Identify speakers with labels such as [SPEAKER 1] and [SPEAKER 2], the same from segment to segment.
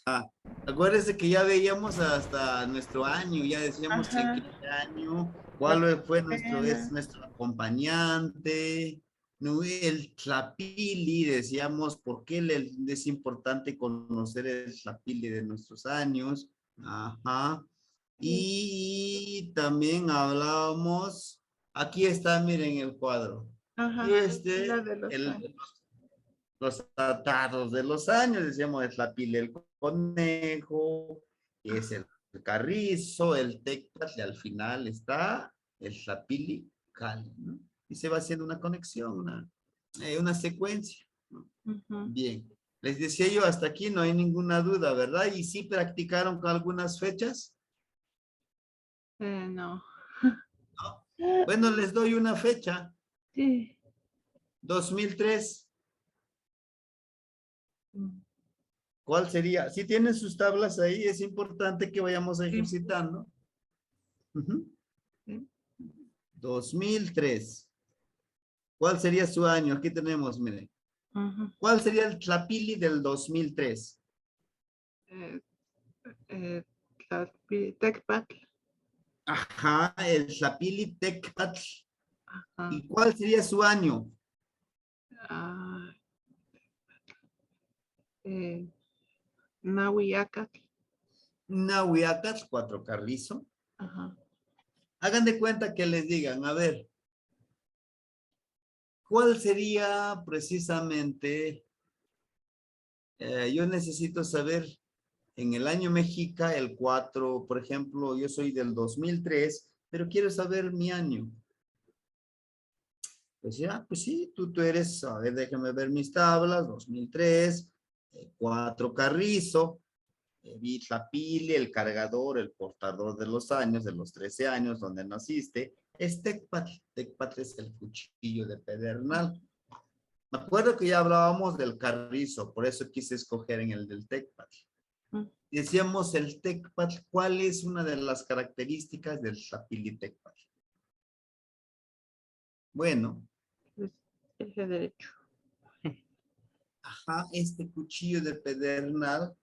[SPEAKER 1] Ajá. Acuérdese que ya veíamos hasta nuestro año, ya decíamos en qué
[SPEAKER 2] Ajá,
[SPEAKER 1] año,
[SPEAKER 2] la
[SPEAKER 1] cuál fue es
[SPEAKER 2] pena.
[SPEAKER 1] nuestro acompañante, ¿no? El tlapili, decíamos, ¿por qué es importante conocer el tlapili de nuestros años? Ajá. Y también hablábamos, aquí está, miren el cuadro.
[SPEAKER 2] Ajá, la
[SPEAKER 1] Este,
[SPEAKER 2] de los años.
[SPEAKER 1] los atados de los años, decíamos, es la pila el conejo, es el carrizo, el tecpat, y al final está el sapili cali, ¿no? Y se va haciendo una conexión, una secuencia, ¿no?
[SPEAKER 2] Ujú.
[SPEAKER 1] Bien, les decía yo, hasta aquí no hay ninguna duda, ¿verdad? Y sí practicaron con algunas fechas,
[SPEAKER 2] No.
[SPEAKER 1] ¿no? Bueno, les doy una fecha,
[SPEAKER 2] Sí.
[SPEAKER 1] 2003.
[SPEAKER 2] Mm,
[SPEAKER 1] ¿Cuál sería? Si tienen sus tablas ahí, es importante que vayamos
[SPEAKER 2] sí,
[SPEAKER 1] ejercitando. Ujú.
[SPEAKER 2] sí.
[SPEAKER 1] 2003. ¿Cuál sería su año? Aquí tenemos, miren.
[SPEAKER 2] Ujú.
[SPEAKER 1] ¿Cuál sería el Tlapili del 2003?
[SPEAKER 2] Eh, Tecpatl.
[SPEAKER 1] Ajá, el Tlapili Tecpatl.
[SPEAKER 2] Ajá.
[SPEAKER 1] ¿Y cuál sería su año?
[SPEAKER 2] Ah, eh, Nahuiacatl.
[SPEAKER 1] Nahuiacatl, Cuatro Carrizo.
[SPEAKER 2] Ajá.
[SPEAKER 1] Hagan de cuenta que les digan, a ver, ¿cuál sería precisamente? Yo necesito saber en el año Mexica, el 4, por ejemplo, yo soy del 2003, pero quiero saber mi año. Pues ya, pues sí, tú eres, a ver, déjame ver mis tablas, 2003, 4 Carrizo, Pili, el cargador, el portador de los años, de los 13 años, donde naciste, es Tecpatl. Tecpatl es el cuchillo de pedernal. Me acuerdo que ya hablábamos del carrizo, por eso quise escoger en el del Tecpatl.
[SPEAKER 2] Mm,
[SPEAKER 1] Decíamos el Tecpatl, ¿cuál es una de las características del Tlapili Tecpatl? Bueno,
[SPEAKER 2] pues, eje derecho.
[SPEAKER 1] ajá, este cuchillo de pedernal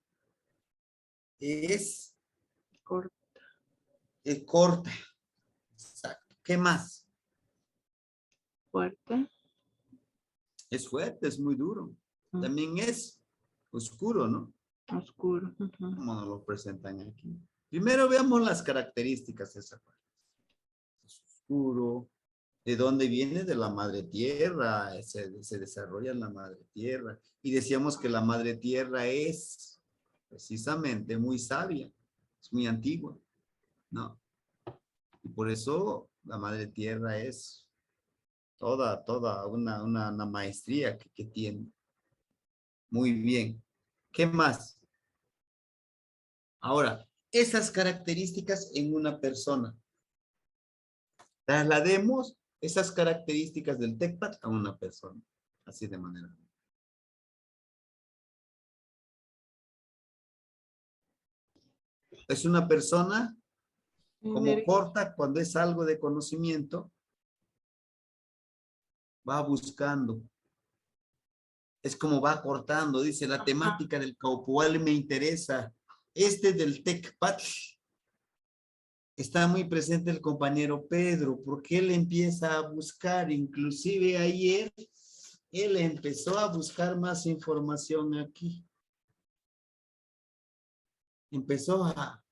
[SPEAKER 1] es
[SPEAKER 2] Corta.
[SPEAKER 1] corta. Exacto. ¿Qué más?
[SPEAKER 2] Fuerte.
[SPEAKER 1] Es fuerte, es muy duro.
[SPEAKER 2] Mm,
[SPEAKER 1] También es oscuro, ¿no?
[SPEAKER 2] oscuro. Ujú.
[SPEAKER 1] Como nos lo presentan aquí. Primero veamos las características de esa parte. Es oscuro. ¿De dónde viene? De la madre tierra. Se desarrolla en la madre tierra. Y decíamos que la madre tierra es precisamente muy sabia. Es muy antigua, ¿no? Y por eso la madre tierra es toda una maestría que tiene. Muy bien. ¿Qué más? Ahora, esas características en una persona. Traslademos esas características del TECPAT a una persona. Así de manera. Es una persona como
[SPEAKER 2] Energía.
[SPEAKER 1] corta cuando es algo de conocimiento, va buscando. Es como va cortando, dice la
[SPEAKER 2] Ajá.
[SPEAKER 1] temática del Caupual me interesa. Este del TECPAT está muy presente el compañero Pedro, porque él empieza a buscar, inclusive ayer, él empezó a buscar más información aquí. Empezó a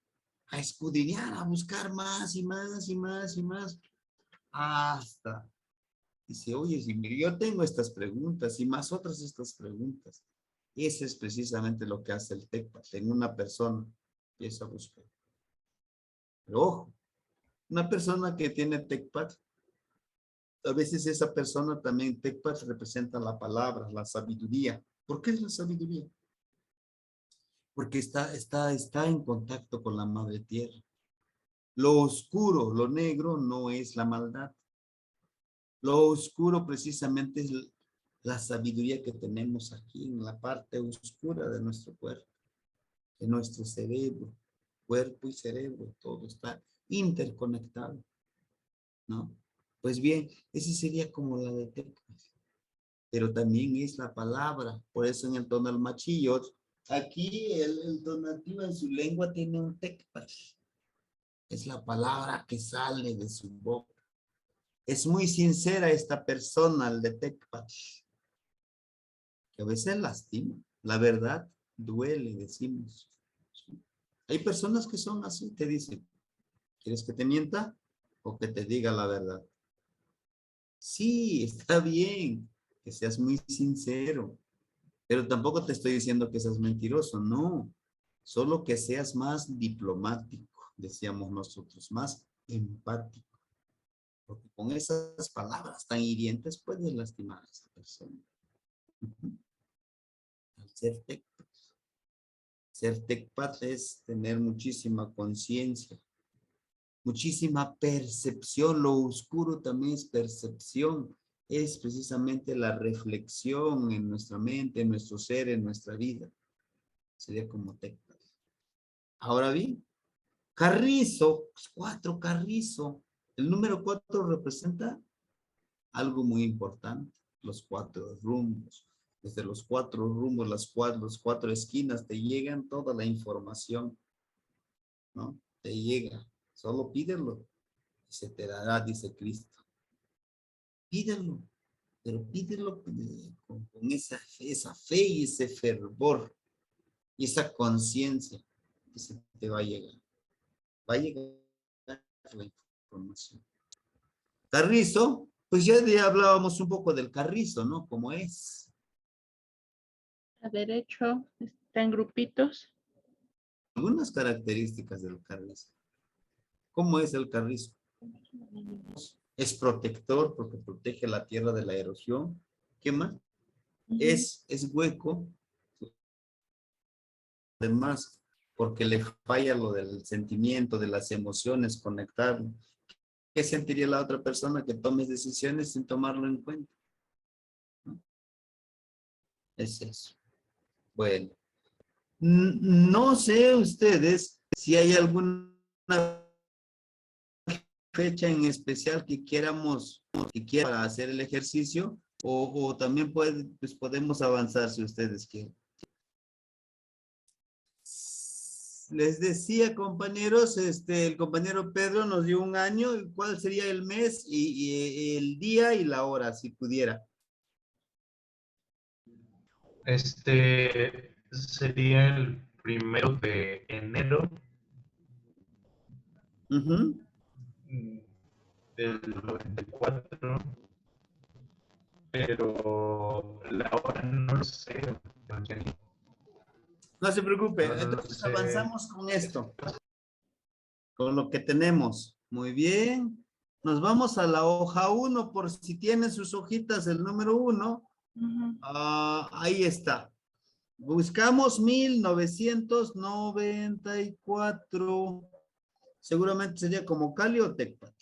[SPEAKER 1] escudriñar, a buscar más y más y más y más, hasta dice, oye, si yo tengo estas preguntas y más otras estas preguntas. Ese es precisamente lo que hace el TECPAT en una persona. Empieza a buscar. Pero ojo, una persona que tiene TECPAT, a veces esa persona también, TECPAT representa la palabra, la sabiduría. ¿Por qué es la sabiduría? Porque está en contacto con la madre tierra. Lo oscuro, lo negro no es la maldad. Lo oscuro precisamente es la sabiduría que tenemos aquí en la parte oscura de nuestro cuerpo, de nuestro cerebro, cuerpo y cerebro, todo está interconectado, ¿no? Pues bien, ese sería como la de Tecpas, pero también es la palabra, por eso en el tonal machillos Aquí el donativo en su lengua tiene un tecpach. Es la palabra que sale de su boca. Es muy sincera esta persona, el de tecpach, que a veces lastima. La verdad duele, decimos. ¿Sí? Hay personas que son así, te dicen, ¿quieres que te mienta o que te diga la verdad? Sí, está bien que seas muy sincero, pero tampoco te estoy diciendo que seas mentiroso, no. Solo que seas más diplomático, decíamos nosotros, más empático. Porque con esas palabras tan hirientes puedes lastimar a esa persona. Al ser tecpat es tener muchísima conciencia, muchísima percepción. Lo oscuro también es percepción. Es precisamente la reflexión en nuestra mente, en nuestro ser, en nuestra vida. Sería como tecpat. Ahora bien, carrizo, 4 carrizo. El número 4 representa algo muy importante, los 4 rumbos. Desde los 4 rumbos, los 4 esquinas, te llegan toda la información, ¿no? Te llega, solo pídelo y se te dará, dice Cristo. Pídelo, pero pídelo con esa fe y ese fervor y esa conciencia que se te va a llegar. Va a llegar la información. Carrizo, pues ya hablábamos un poco del carrizo, ¿no? ¿Cómo es?
[SPEAKER 2] A derecho está en grupitos.
[SPEAKER 1] Algunas características del carrizo. ¿Cómo es el carrizo? Es protector porque protege la tierra de la erosión. ¿Qué más? Es hueco. Además, porque le falla lo del sentimiento, de las emociones, conectarlo. ¿Qué sentiría la otra persona que tomes decisiones sin tomarlo en cuenta? ¿No? Es eso. Bueno. No sé ustedes si hay alguna fecha en especial que quieramos, que quieran para hacer el ejercicio o también pues podemos avanzar si ustedes quieren. Les decía, compañeros, el compañero Pedro nos dio un año, ¿cuál sería el mes y el día y la hora, si pudiera?
[SPEAKER 3] Sería el 1 de enero del 94, pero la hora no lo sé.
[SPEAKER 1] No se preocupe,
[SPEAKER 3] No lo
[SPEAKER 1] entonces
[SPEAKER 3] sé.
[SPEAKER 1] avanzamos con esto, con lo que tenemos. Muy bien. Nos vamos a la hoja 1 por si tienen sus hojitas el número 1. Ahí está. Buscamos 1994. Seguramente sería como Cali o Tecpat.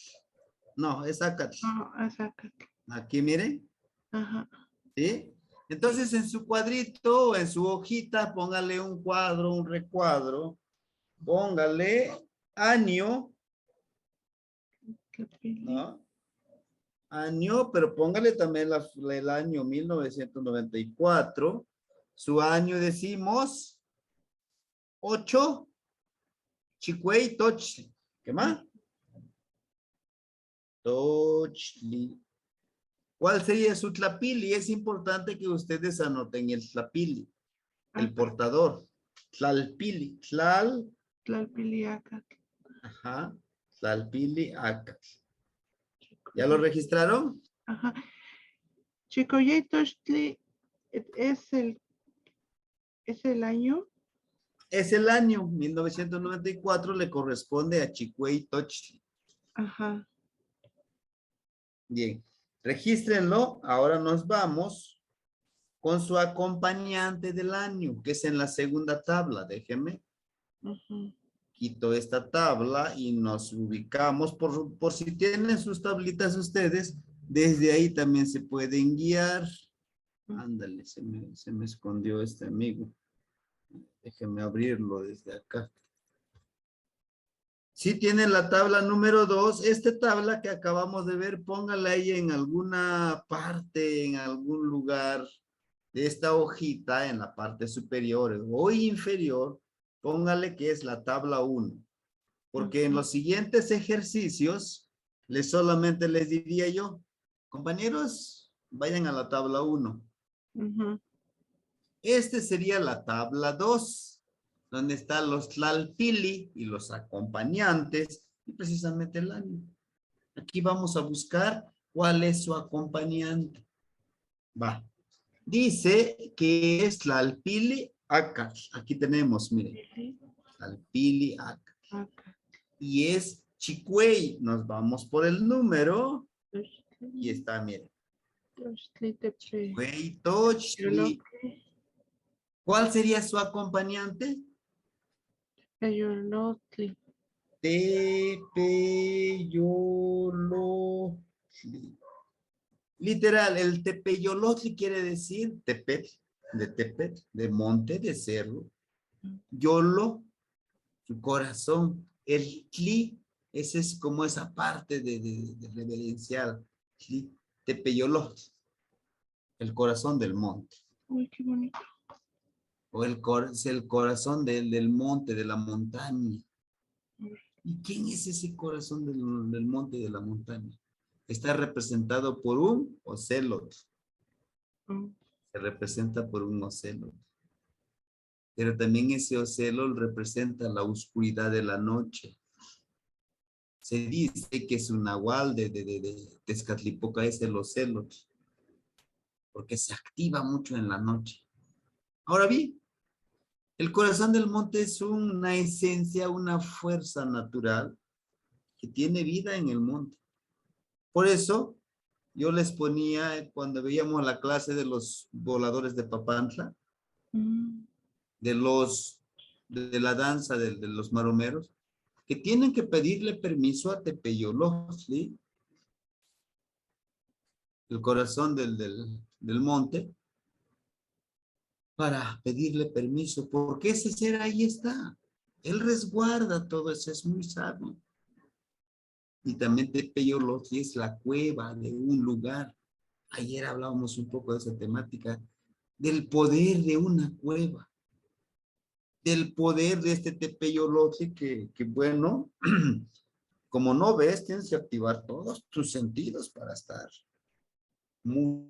[SPEAKER 1] No, es Acat.
[SPEAKER 2] No, exacto.
[SPEAKER 1] Aquí miren.
[SPEAKER 2] Ajá.
[SPEAKER 1] ¿Sí? Entonces en su cuadrito, en su hojita, póngale un cuadro, un recuadro. Póngale año, ¿no? Año, pero póngale también el año 1994. Su año decimos 8, Chicuey, Tochli. ¿Qué más? Tochli. ¿Cuál sería su tlapili? Es importante que ustedes anoten el tlapili, el portador. Tlalpili,
[SPEAKER 2] Tlalpiliaca.
[SPEAKER 1] ajá, tlalpili, acá. ¿Ya lo registraron?
[SPEAKER 2] Ajá. Chicoyetochtli es el año.
[SPEAKER 1] Es el año 1994, le corresponde a Chicuey Tochli.
[SPEAKER 2] Ajá.
[SPEAKER 1] Bien, regístrenlo. Ahora nos vamos con su acompañante del año, que es en la segunda tabla. Déjenme. Quito esta tabla y nos ubicamos. Por si tienen sus tablitas ustedes, desde ahí también se pueden guiar. Ándale, se me escondió este amigo. Déjenme abrirlo desde acá. Si tienen la tabla número 2, esta tabla que acabamos de ver, póngala ahí en alguna parte, en algún lugar, de esta hojita en la parte superior o inferior, póngale que es la tabla 1. Porque en los siguientes ejercicios, solamente les diría yo, compañeros, vayan a la tabla 1.
[SPEAKER 2] Ujú.
[SPEAKER 1] Este sería la tabla 2, donde están los tlalpili y los acompañantes, y precisamente el año. Aquí vamos a buscar cuál es su acompañante. Va. Dice que es tlalpili acac. Aquí tenemos, miren, tlalpili acac.
[SPEAKER 2] Acá.
[SPEAKER 1] Y es chicuey. Nos vamos por el número. Y
[SPEAKER 2] Tochtli,
[SPEAKER 1] está, miren.
[SPEAKER 2] Tochtli, Tepe,
[SPEAKER 1] Chicuey, tochtli.
[SPEAKER 2] Yolotli,
[SPEAKER 1] ¿Cuál sería su acompañante?
[SPEAKER 2] Tepeyolotli.
[SPEAKER 1] Tepeyolotli. Literal, el tepeyolotli quiere decir tepet, de monte, de cerro. Yolo, su corazón. El tli, ese es como esa parte de reverencial. Tli, tepeyolotli, el corazón del monte.
[SPEAKER 2] Uy, qué bonito.
[SPEAKER 1] O es el corazón del monte, de la montaña. ¿Y quién es ese corazón del monte y de la montaña? Está representado por un ocelot.
[SPEAKER 2] Mm.
[SPEAKER 1] Se representa por un ocelot. Pero también ese ocelot representa la oscuridad de la noche. Se dice que es un nahual de Tezcatlipoca, es el ocelot, porque se activa mucho en la noche. Ahora bien, el corazón del monte es una esencia, una fuerza natural que tiene vida en el monte. Por eso, yo les ponía, cuando veíamos la clase de los voladores de Papantla,
[SPEAKER 2] Mm.
[SPEAKER 1] de la danza de los maromeros, que tienen que pedirle permiso a Tepeyolotli, el corazón del monte, para pedirle permiso, porque ese ser ahí está. Él resguarda todo eso, es muy sabio. Y también Tepeyolotli es la cueva de un lugar. Ayer hablábamos un poco de esa temática, del poder de una cueva, del poder de este Tepeyolotli que bueno, como no ves, tienes que activar todos tus sentidos para estar muy,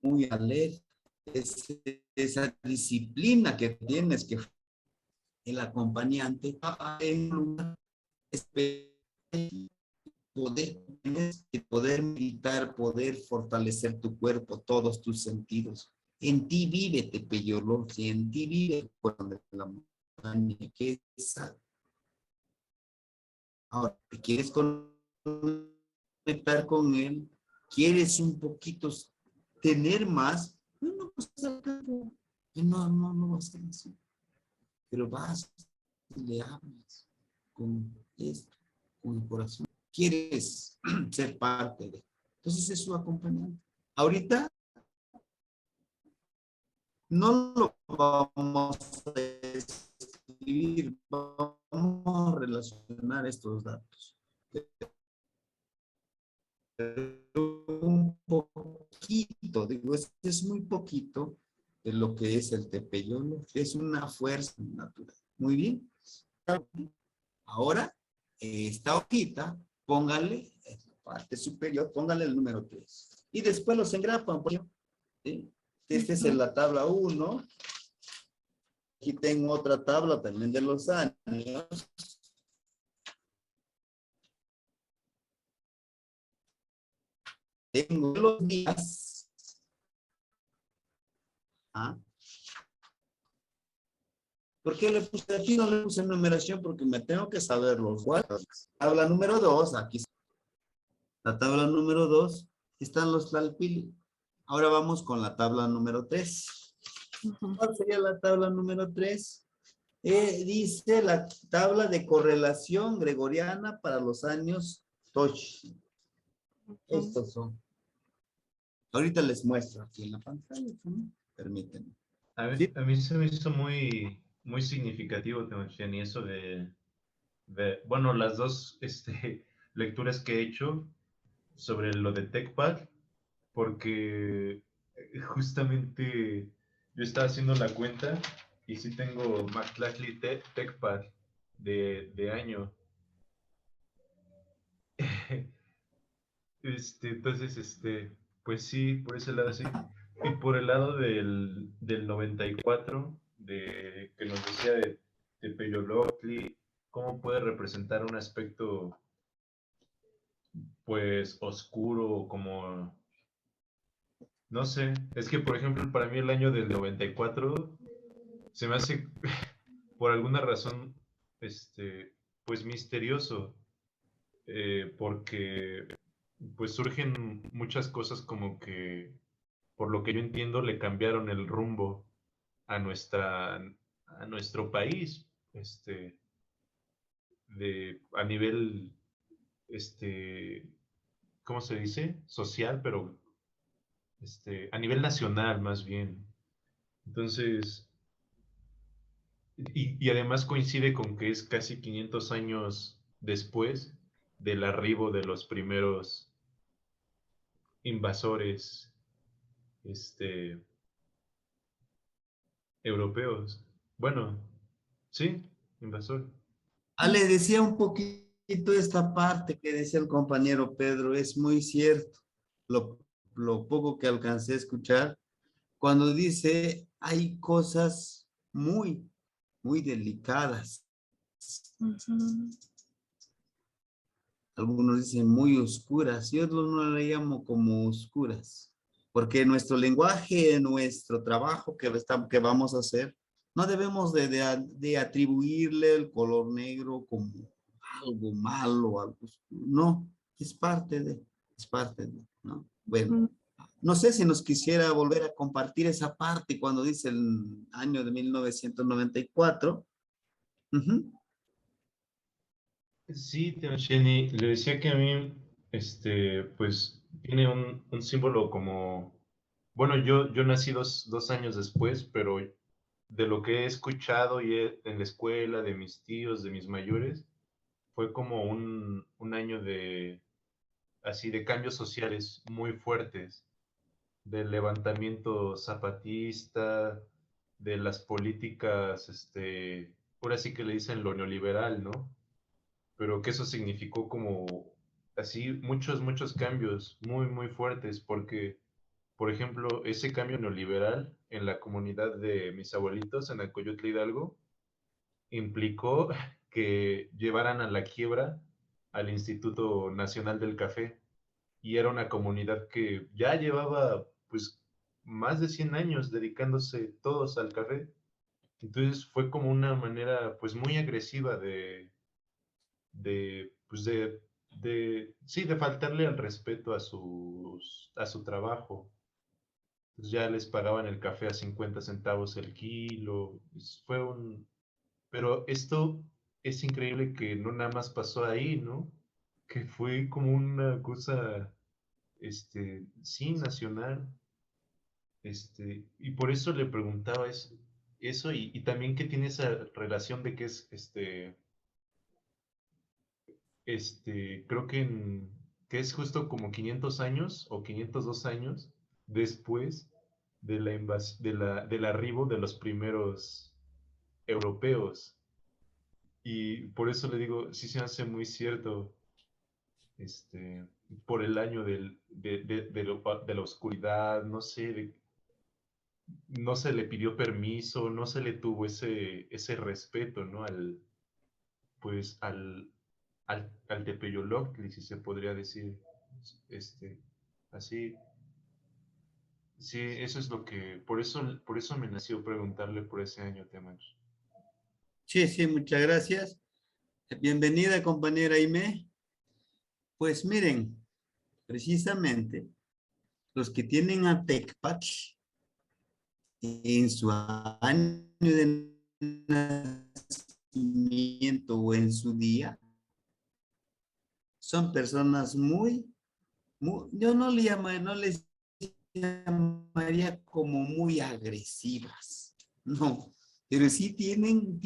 [SPEAKER 1] muy alerta. Esa disciplina que tienes, que el acompañante en un lugar poder meditar, poder fortalecer tu cuerpo, todos tus sentidos. En ti vive Tepeyolotli, en ti vive el cuerpo de la montaña, que es. Ahora, ¿te quieres conectar con él? ¿Quieres un poquito tener más? No, pues no va a ser así. Pero vas y le hablas con esto, con el corazón. Quieres ser parte de. Entonces es su acompañante. Ahorita no lo vamos a escribir, vamos a relacionar estos datos. Un poquito, digo, es muy poquito de lo que es el tepeyolo, es una fuerza natural. Muy bien. Ahora, esta hojita, póngale en la parte superior, póngale el número 3. Y después los engrapan. ¿Sí? Esta es la tabla 1. Aquí tengo otra tabla también de los años. Tengo los días. ¿Ah? ¿Por qué le puse aquí? No le puse numeración porque me tengo que saber los guardas. Tabla número 2, aquí está. La tabla número 2 están los tlalpili. Ahora vamos con la tabla número 3. ¿Cuál sería la tabla número 3? Dice la tabla de correlación gregoriana para los años Tosh. Estos son. Ahorita les muestro aquí en la pantalla, ¿no? Permítanme. ¿Sí?
[SPEAKER 3] A mí se me hizo muy, muy significativo, Temachén, y eso bueno, las dos lecturas que he hecho sobre lo de TechPad, porque justamente yo estaba haciendo la cuenta y sí tengo McClatchy TechPad de año. Entonces, pues sí, por ese lado sí. Y por el lado del 94, que nos decía de Peyolocli, cómo puede representar un aspecto, pues, oscuro, como, no sé, es que, por ejemplo, para mí el año del 94 se me hace, por alguna razón, pues, misterioso, porque, pues, surgen muchas cosas como que por lo que yo entiendo, le cambiaron el rumbo a a nuestro país, a nivel, este, ¿cómo se dice? Social, pero, a nivel nacional más bien. Entonces, y además coincide con que es casi 500 años después del arribo de los primeros invasores, este, europeos. Bueno, sí, invasor.
[SPEAKER 1] Le decía un poquito esta parte que decía el compañero Pedro, es muy cierto. Lo, lo poco que alcancé a escuchar, cuando dice hay cosas muy, muy delicadas.
[SPEAKER 2] Ujú.
[SPEAKER 1] Algunos dicen muy oscuras, yo no le llamo como oscuras, porque nuestro lenguaje, nuestro trabajo que vamos a hacer, no debemos de atribuirle el color negro como algo malo, algo oscuro. No, es parte de, ¿no? Bueno,
[SPEAKER 2] Ujú.
[SPEAKER 1] no sé si nos quisiera volver a compartir esa parte cuando dice el año de 1994. Ujú.
[SPEAKER 3] Sí, Teo Jenny, le decía que a mí, pues, tiene un símbolo como, bueno, yo nací dos años después, pero de lo que he escuchado en la escuela, de mis tíos, de mis mayores, fue como un año así, de cambios sociales muy fuertes, del levantamiento zapatista, de las políticas, ahora sí que le dicen lo neoliberal, ¿no? Pero que eso significó como así muchos cambios muy, muy fuertes, porque, por ejemplo, ese cambio neoliberal en la comunidad de mis abuelitos en Acoyotla Hidalgo implicó que llevaran a la quiebra al Instituto Nacional del Café, y era una comunidad que ya llevaba pues más de 100 años dedicándose todos al café. Entonces fue como una manera pues muy agresiva pues sí, de faltarle al respeto a su trabajo. Pues ya les pagaban el café a 50 centavos el kilo. Pero esto es increíble que no nada más pasó ahí, ¿no? Que fue como una cosa, sí, nacional. Y por eso le preguntaba eso y también que tiene esa relación de que es, creo que es justo como 500 años o 502 años después de del arribo de los primeros europeos. Y por eso le digo, sí se hace muy cierto, este, por el año de la oscuridad, no sé, no se le pidió permiso, no se le tuvo ese respeto, ¿no? Pues al Tepeyoloctli, si se podría decir, este, así. Sí, eso es lo que, por eso me nació preguntarle por ese año, Temach.
[SPEAKER 1] Sí, sí, muchas gracias. Bienvenida, compañera Aimee. Pues miren, precisamente los que tienen a TecPach en su año de nacimiento o en su día, son personas yo no les llamaría como muy agresivas, no, pero sí tienen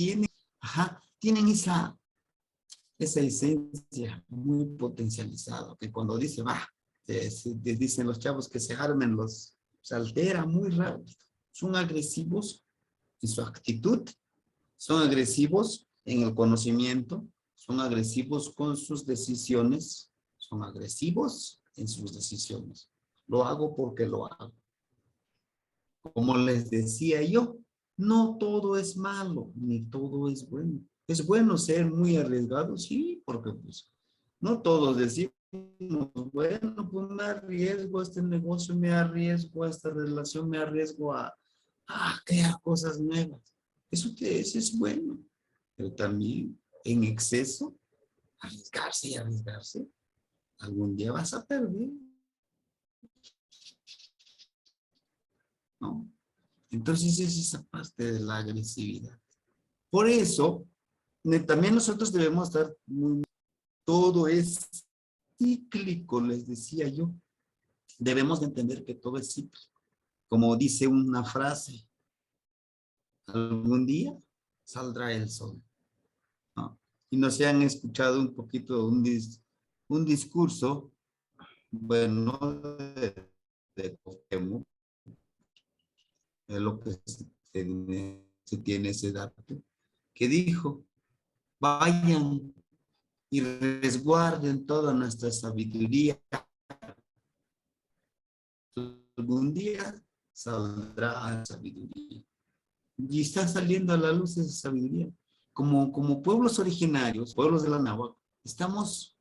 [SPEAKER 1] esa esencia muy potencializada, que cuando dice, va, dicen los chavos que se armen se altera muy rápido. Son agresivos en su actitud, son agresivos en el conocimiento, son agresivos con sus decisiones, son agresivos en sus decisiones. Lo hago porque lo hago. Como les decía yo, no todo es malo, ni todo es bueno. Es bueno ser muy arriesgado, sí, porque pues no todos decimos, bueno, pues me arriesgo a este negocio, me arriesgo a esta relación, me arriesgo a crear cosas nuevas. Eso es bueno, pero también en exceso, arriesgarse y arriesgarse, algún día vas a perder, ¿no? Entonces es esa parte de la agresividad. Por eso, también nosotros debemos estar muy, todo es cíclico, les decía yo. Debemos de entender que todo es cíclico. Como dice una frase, algún día saldrá el sol, ¿no? Y no se han escuchado un poquito un discurso, bueno, de Cuauhtémoc, de lo que se tiene ese dato, que dijo, vayan y resguarden toda nuestra sabiduría. Algún día saldrá la sabiduría. Y está saliendo a la luz esa sabiduría. Como pueblos originarios, pueblos de la náhuatl, estamos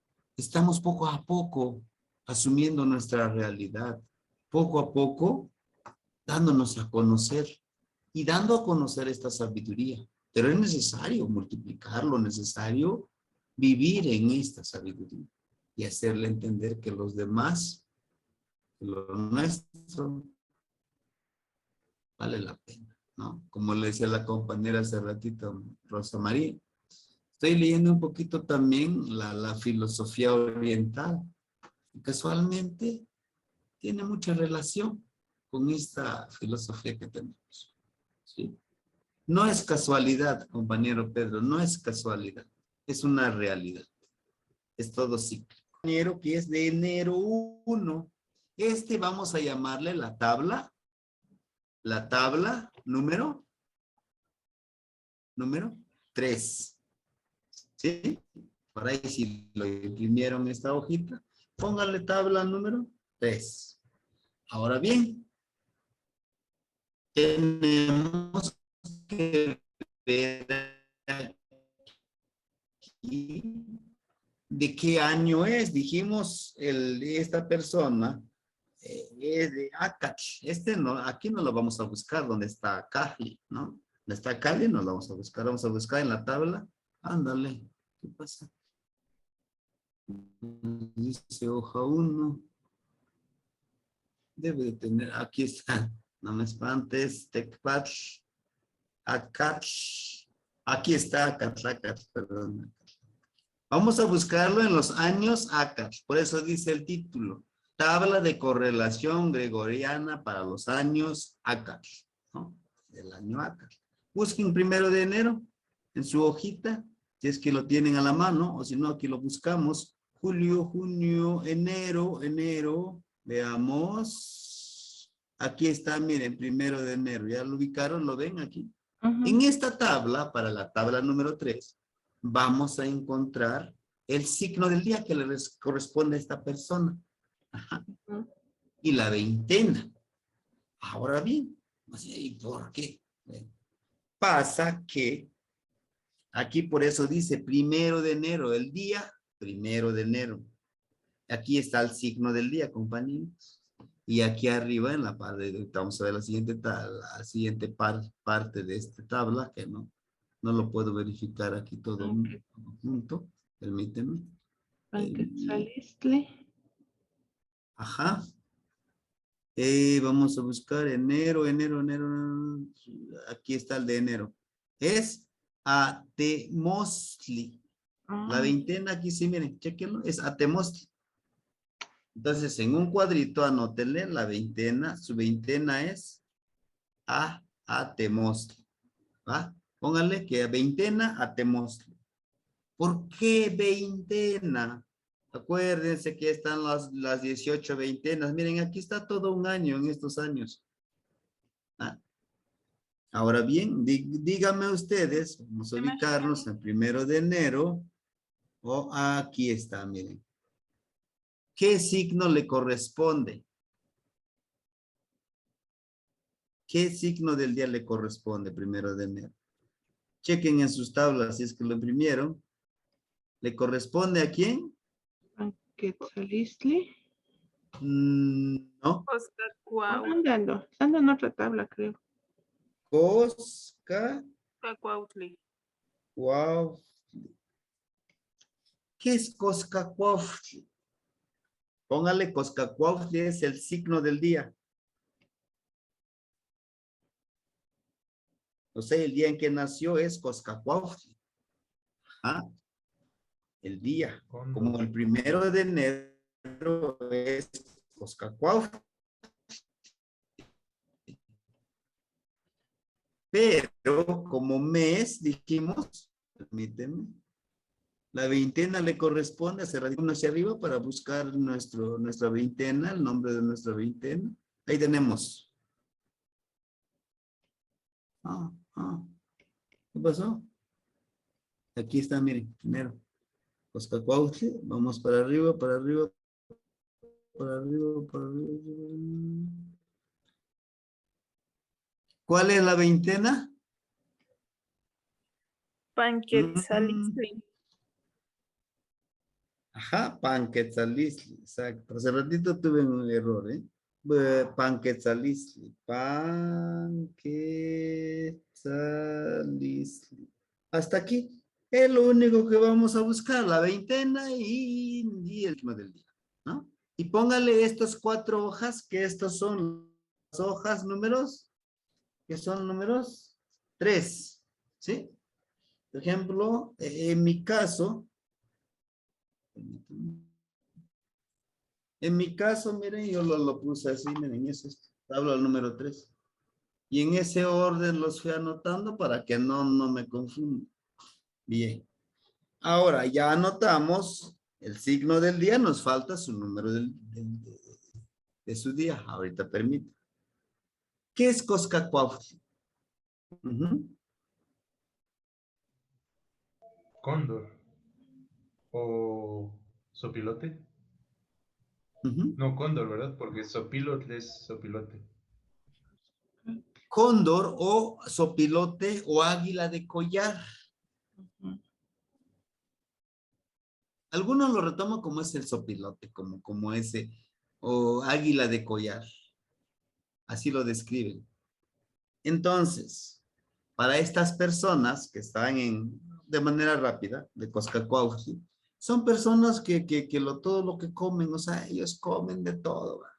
[SPEAKER 1] poco a poco asumiendo nuestra realidad, poco a poco dándonos a conocer y dando a conocer esta sabiduría. Pero es necesario multiplicarlo, necesario vivir en esta sabiduría y hacerle entender que los demás, que lo nuestro, vale la pena, ¿no? Como le decía la compañera hace ratito, Rosa María, estoy leyendo un poquito también la filosofía oriental. Y casualmente tiene mucha relación con esta filosofía que tenemos, ¿sí? No es casualidad, compañero Pedro, no es casualidad, es una realidad, es todo cíclico. Compañero que es de enero 1, vamos a llamarle la tabla número 3, ¿sí? Por ahí si lo imprimieron esta hojita, póngale tabla número 3. Ahora bien, tenemos que ver aquí de qué año es. Dijimos, esta persona es de Akach. No, aquí no lo vamos a buscar donde está Cali, ¿no? Donde está Cali no lo vamos a buscar. Vamos a buscar en la tabla. Ándale. ¿Qué pasa? Dice hoja 1. Debe de tener, aquí está. No me espantes. Tecpach. Akach. Aquí está Akach, perdón. Vamos a buscarlo en los años Akach. Por eso dice el título. Tabla de correlación gregoriana para los años Akach, ¿no? El año Akach. Busquen 1 de enero en su hojita, si es que lo tienen a la mano, o si no, aquí lo buscamos. Julio, junio, enero. Veamos. Aquí está, miren, 1 de enero. ¿Ya lo ubicaron? ¿Lo ven aquí? En esta tabla, para la tabla número 3, vamos a encontrar el signo del día que le corresponde a esta persona. Ajá. Y la veintena. Ahora bien, ¿y por qué? Pasa que aquí por eso dice 1 de enero, el día 1 de enero. Aquí está el signo del día, compañeros. Y aquí arriba en la parte, vamos a ver la siguiente parte de esta tabla, que no lo puedo verificar aquí todo junto. Permíteme. Ajá. Vamos a buscar enero. Aquí está el de enero. Es Atemostli. La veintena aquí sí, miren, chequenlo, es Atemostli. Entonces, en un cuadrito, anótenle la veintena. Su veintena es Atemostli. ¿Va? Pónganle que veintena Atemostli. ¿Por qué veintena? Acuérdense que están las 18 veintenas. Miren, aquí está todo un año en estos años. Ah, ahora bien, díganme ustedes, vamos a ubicarnos el 1 de enero. O aquí está, miren. ¿Qué signo le corresponde? ¿Qué signo del día le corresponde 1 de enero? Chequen en sus tablas si es que lo imprimieron. ¿Le corresponde a quién?
[SPEAKER 2] Quetzalistli.
[SPEAKER 1] No.
[SPEAKER 2] Ando en otra tabla, creo.
[SPEAKER 1] Coscacuautli. ¿Qué es Coscacuautli? Póngale Coscacuautli, es el signo del día. O sea, el día en que nació es Coscacuautli. ¿Ah? El día. Como el 1 de enero es Coscacuautli. Pero como mes, dijimos, permíteme, la veintena le corresponde, hacer uno hacia arriba para buscar nuestra veintena, el nombre de nuestra veintena. Ahí tenemos. ¿Qué pasó? Aquí está, miren, primero. Coscacuautli, vamos para arriba, para arriba, para arriba, para arriba. ¿Cuál es la veintena?
[SPEAKER 2] Panquetzalistli.
[SPEAKER 1] Ajá, Panquetzalistli, exacto. Hace ratito tuve un error, ¿eh? Panquetzalistli, Panquetzalistli. Hasta aquí. Es lo único que vamos a buscar, la veintena y el ritmo del día, ¿no? Y póngale estas 4 hojas, que estas son las hojas números, que son números 3, ¿sí? Por ejemplo, en mi caso, miren, yo lo puse así, miren, eso es tabla número 3. Y en ese orden los fui anotando para que no me confunda. Bien. Ahora ya anotamos el signo del día, nos falta su número de su día. Ahorita permito. ¿Qué es Coscacuautli?
[SPEAKER 3] Cóndor. ¿O sopilote? No, cóndor, ¿verdad? Porque sopilote es sopilote.
[SPEAKER 1] Cóndor o sopilote o águila de collar. Algunos lo retoman como es el sopilote, como ese, o águila de collar. Así lo describen. Entonces, para estas personas que están de manera rápida, de Coscacuautli, son personas que todo lo que comen, o sea, ellos comen de todo, ¿va?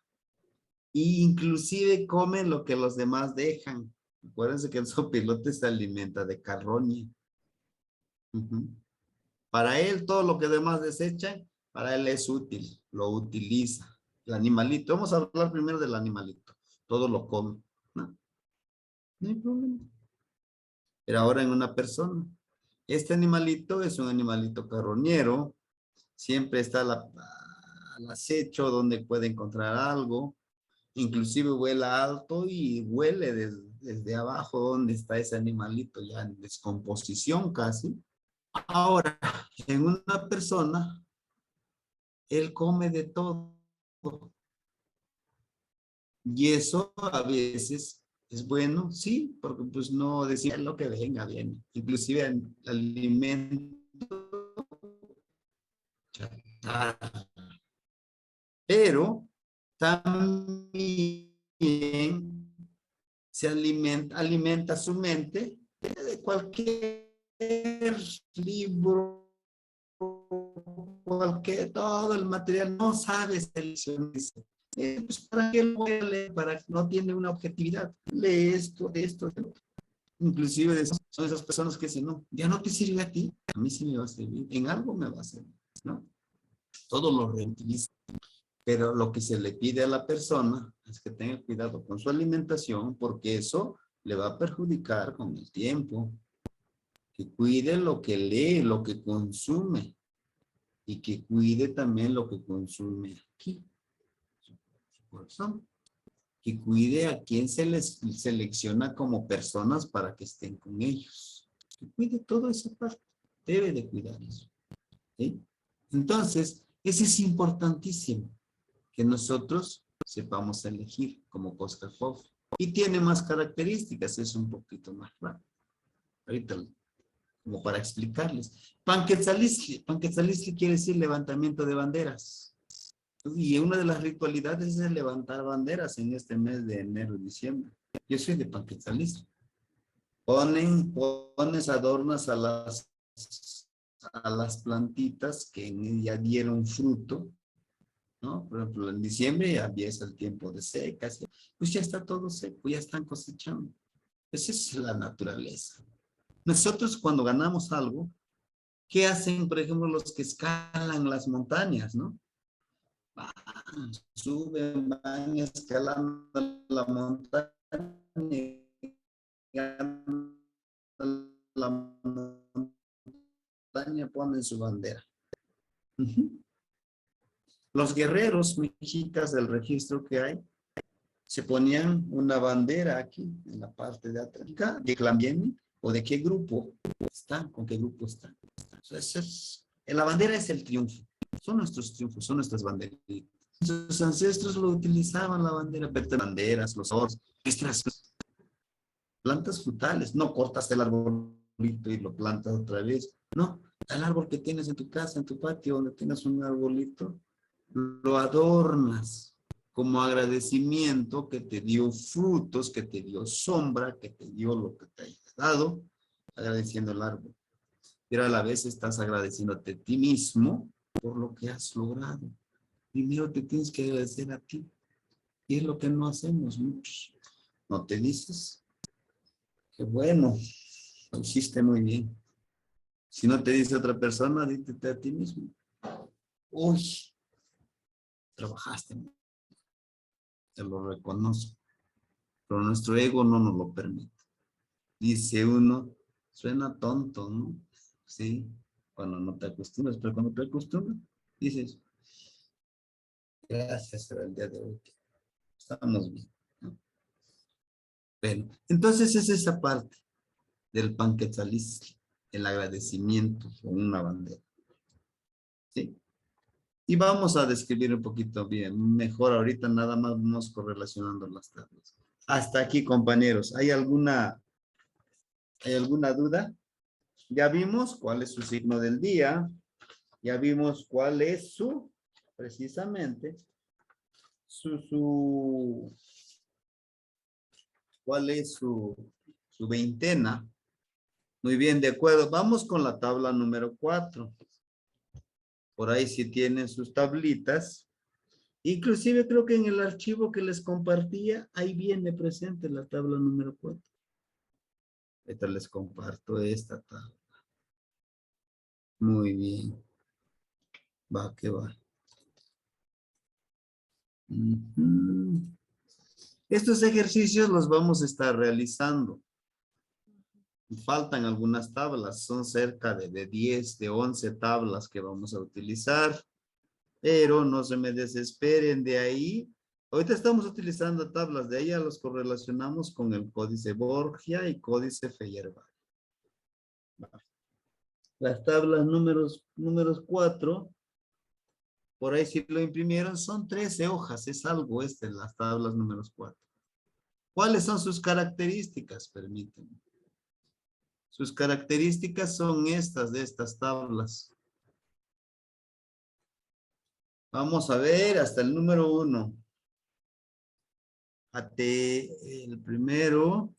[SPEAKER 1] Y inclusive comen lo que los demás dejan. Acuérdense que el sopilote se alimenta de carroña. Para él, todo lo que demás desechan, para él es útil, lo utiliza. El animalito, vamos a hablar primero del animalito. Todo lo come, ¿no? No hay problema. Pero ahora en una persona. Este animalito es un animalito carroñero. Siempre está al acecho donde puede encontrar algo. Inclusive vuela alto y huele desde abajo donde está ese animalito ya en descomposición casi. Ahora, en una persona, él come de todo. Y eso a veces es bueno, sí, porque pues no decir lo que venga bien. Inclusive alimento chatarra. Pero también se alimenta su mente de cualquier libro, todo el material, no sabe seleccionar. Pues para qué lo voy a leer, para no tiene una objetividad. Lee esto, inclusive son esas personas que dicen, no, ya no te sirve a ti, a mí sí me va a servir, en algo me va a servir, ¿no? Todo lo reutiliza. Pero lo que se le pide a la persona es que tenga cuidado con su alimentación, porque eso le va a perjudicar con el tiempo. Que cuide lo que lee, lo que consume. y que cuide también lo que consume aquí, su corazón. Que cuide a quien se les selecciona como personas para que estén con ellos. Que cuide toda esa parte. Debe de cuidar eso. ¿Sí? Entonces, ese es importantísimo. Que nosotros sepamos elegir como Koskakov. Y tiene más características. Es un poquito más raro. Ahorita, como para explicarles. Panquetzalistli. Panquetzalistli quiere decir levantamiento de banderas. Y una de las ritualidades es levantar banderas en este mes de enero y diciembre. Yo soy de Panquetzalistli. Pones adornas a las plantitas que ya dieron fruto, ¿no? Por ejemplo, en diciembre ya empieza el tiempo de secas, pues ya está todo seco, ya están cosechando. Esa es la naturaleza. Nosotros cuando ganamos algo, ¿qué hacen, por ejemplo, los que escalan las montañas, no? Suben, van escalando la montaña, la montaña ponen su bandera. Los guerreros mexicas del registro que hay, se ponían una bandera aquí, en la parte de atrás. ¿De clan vienen? ¿O de qué grupo están? ¿Con qué grupo están? Entonces, la bandera es el triunfo. Son nuestros triunfos, son nuestras banderitas. Sus ancestros lo utilizaban la bandera, banderas, los oros, nuestras plantas frutales. No cortas el arbolito y lo plantas otra vez. No, el árbol que tienes en tu casa, en tu patio, donde tienes un arbolito, lo adornas como agradecimiento que te dio frutos, que te dio sombra, que te dio lo que te haya dado, agradeciendo el árbol. Pero a la vez estás agradeciéndote a ti mismo por lo que has logrado. Primero te tienes que agradecer a ti. Y es lo que no hacemos muchos. ¿No te dices? Qué bueno, lo hiciste muy bien. Si no te dice otra persona, dígate a ti mismo. Uy, trabajaste. Te lo reconozco. Pero nuestro ego no nos lo permite. Dice uno, suena tonto, ¿no? Sí, cuando no te acostumbras, pero cuando te acostumbras, dices, gracias por el día de hoy. Estamos bien, ¿no? Bueno, entonces es esa parte del panquetzalistli, el agradecimiento con una bandera. ¿Sí? Y vamos a describir un poquito bien, mejor ahorita nada más vamos correlacionando las tablas. Hasta aquí, compañeros. ¿Hay alguna duda? Ya vimos cuál es su signo del día. Ya vimos cuál es precisamente, cuál es su veintena. Muy bien, de acuerdo. Vamos con la tabla número 4. Por ahí si tienen sus tablitas. Inclusive creo que en el archivo que les compartía, ahí viene presente la tabla número 4. Ahorita les comparto esta tabla. Muy bien. Va, que va. Estos ejercicios los vamos a estar realizando. Faltan algunas tablas, son cerca de 10, de 11 tablas que vamos a utilizar, pero no se me desesperen de ahí. Ahorita estamos utilizando tablas, de ahí ya los correlacionamos con el códice Borgia y códice Feyerabend. Las tablas números 4, por ahí si lo imprimieron, son 13 hojas, es algo las tablas números 4. ¿Cuáles son sus características? Permítanme. Sus características son estas de estas tablas. Vamos a ver hasta el número 1. El primero.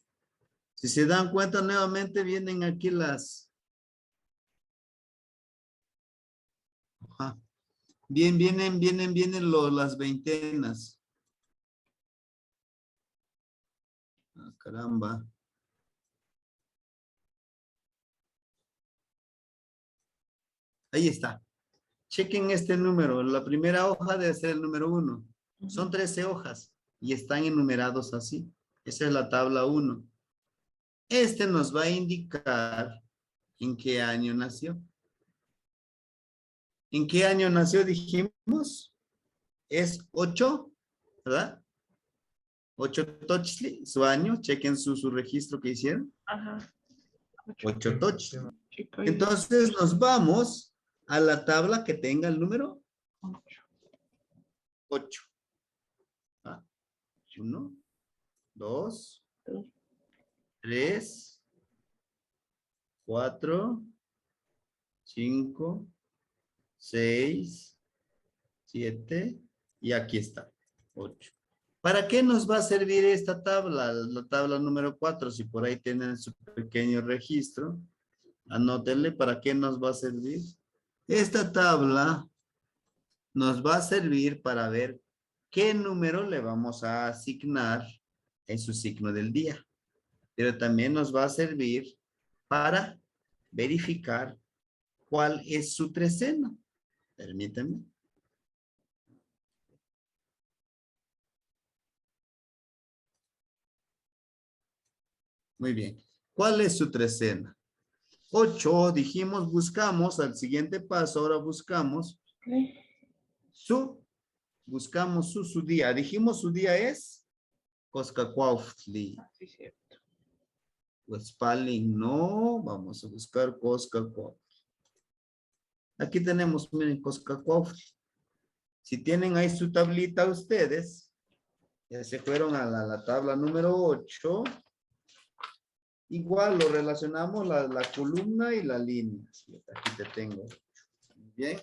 [SPEAKER 1] Si se dan cuenta nuevamente vienen aquí las. Ajá. Vienen las veintenas. Ah, caramba. Ahí está. Chequen este número. La primera hoja debe ser el número 1. Son 13 hojas y están enumerados así. Esa es la tabla 1. Este nos va a indicar en qué año nació. ¿En qué año nació? Dijimos. Es 8, ¿verdad? 8 Tochli, su año. Chequen su registro que hicieron.
[SPEAKER 2] Ajá.
[SPEAKER 1] 8 Tochli.
[SPEAKER 2] Chico,
[SPEAKER 1] Entonces nos vamos a la tabla que tenga el número 8. 1, 2, 3, 4, 5, 6, 7 y aquí está, 8. ¿Para qué nos va a servir esta tabla? La tabla número 4, si por ahí tienen su pequeño registro, anótenle para qué nos va a servir. Esta tabla nos va a servir para ver qué número le vamos a asignar en su signo del día. Pero también nos va a servir para verificar cuál es su trecena. Permítanme. Muy bien. ¿Cuál es su trecena? 8, dijimos, buscamos al siguiente paso, ahora buscamos su día. Dijimos su día es Coscacuautli.
[SPEAKER 2] sí, cierto.
[SPEAKER 1] Huespalin, no, vamos a buscar Coscacuautli. Aquí tenemos, miren, Coscacuautli. Si tienen ahí su tablita ustedes, ya se fueron a la tabla número 8. Igual lo relacionamos la columna y la línea. Aquí te tengo. Bien.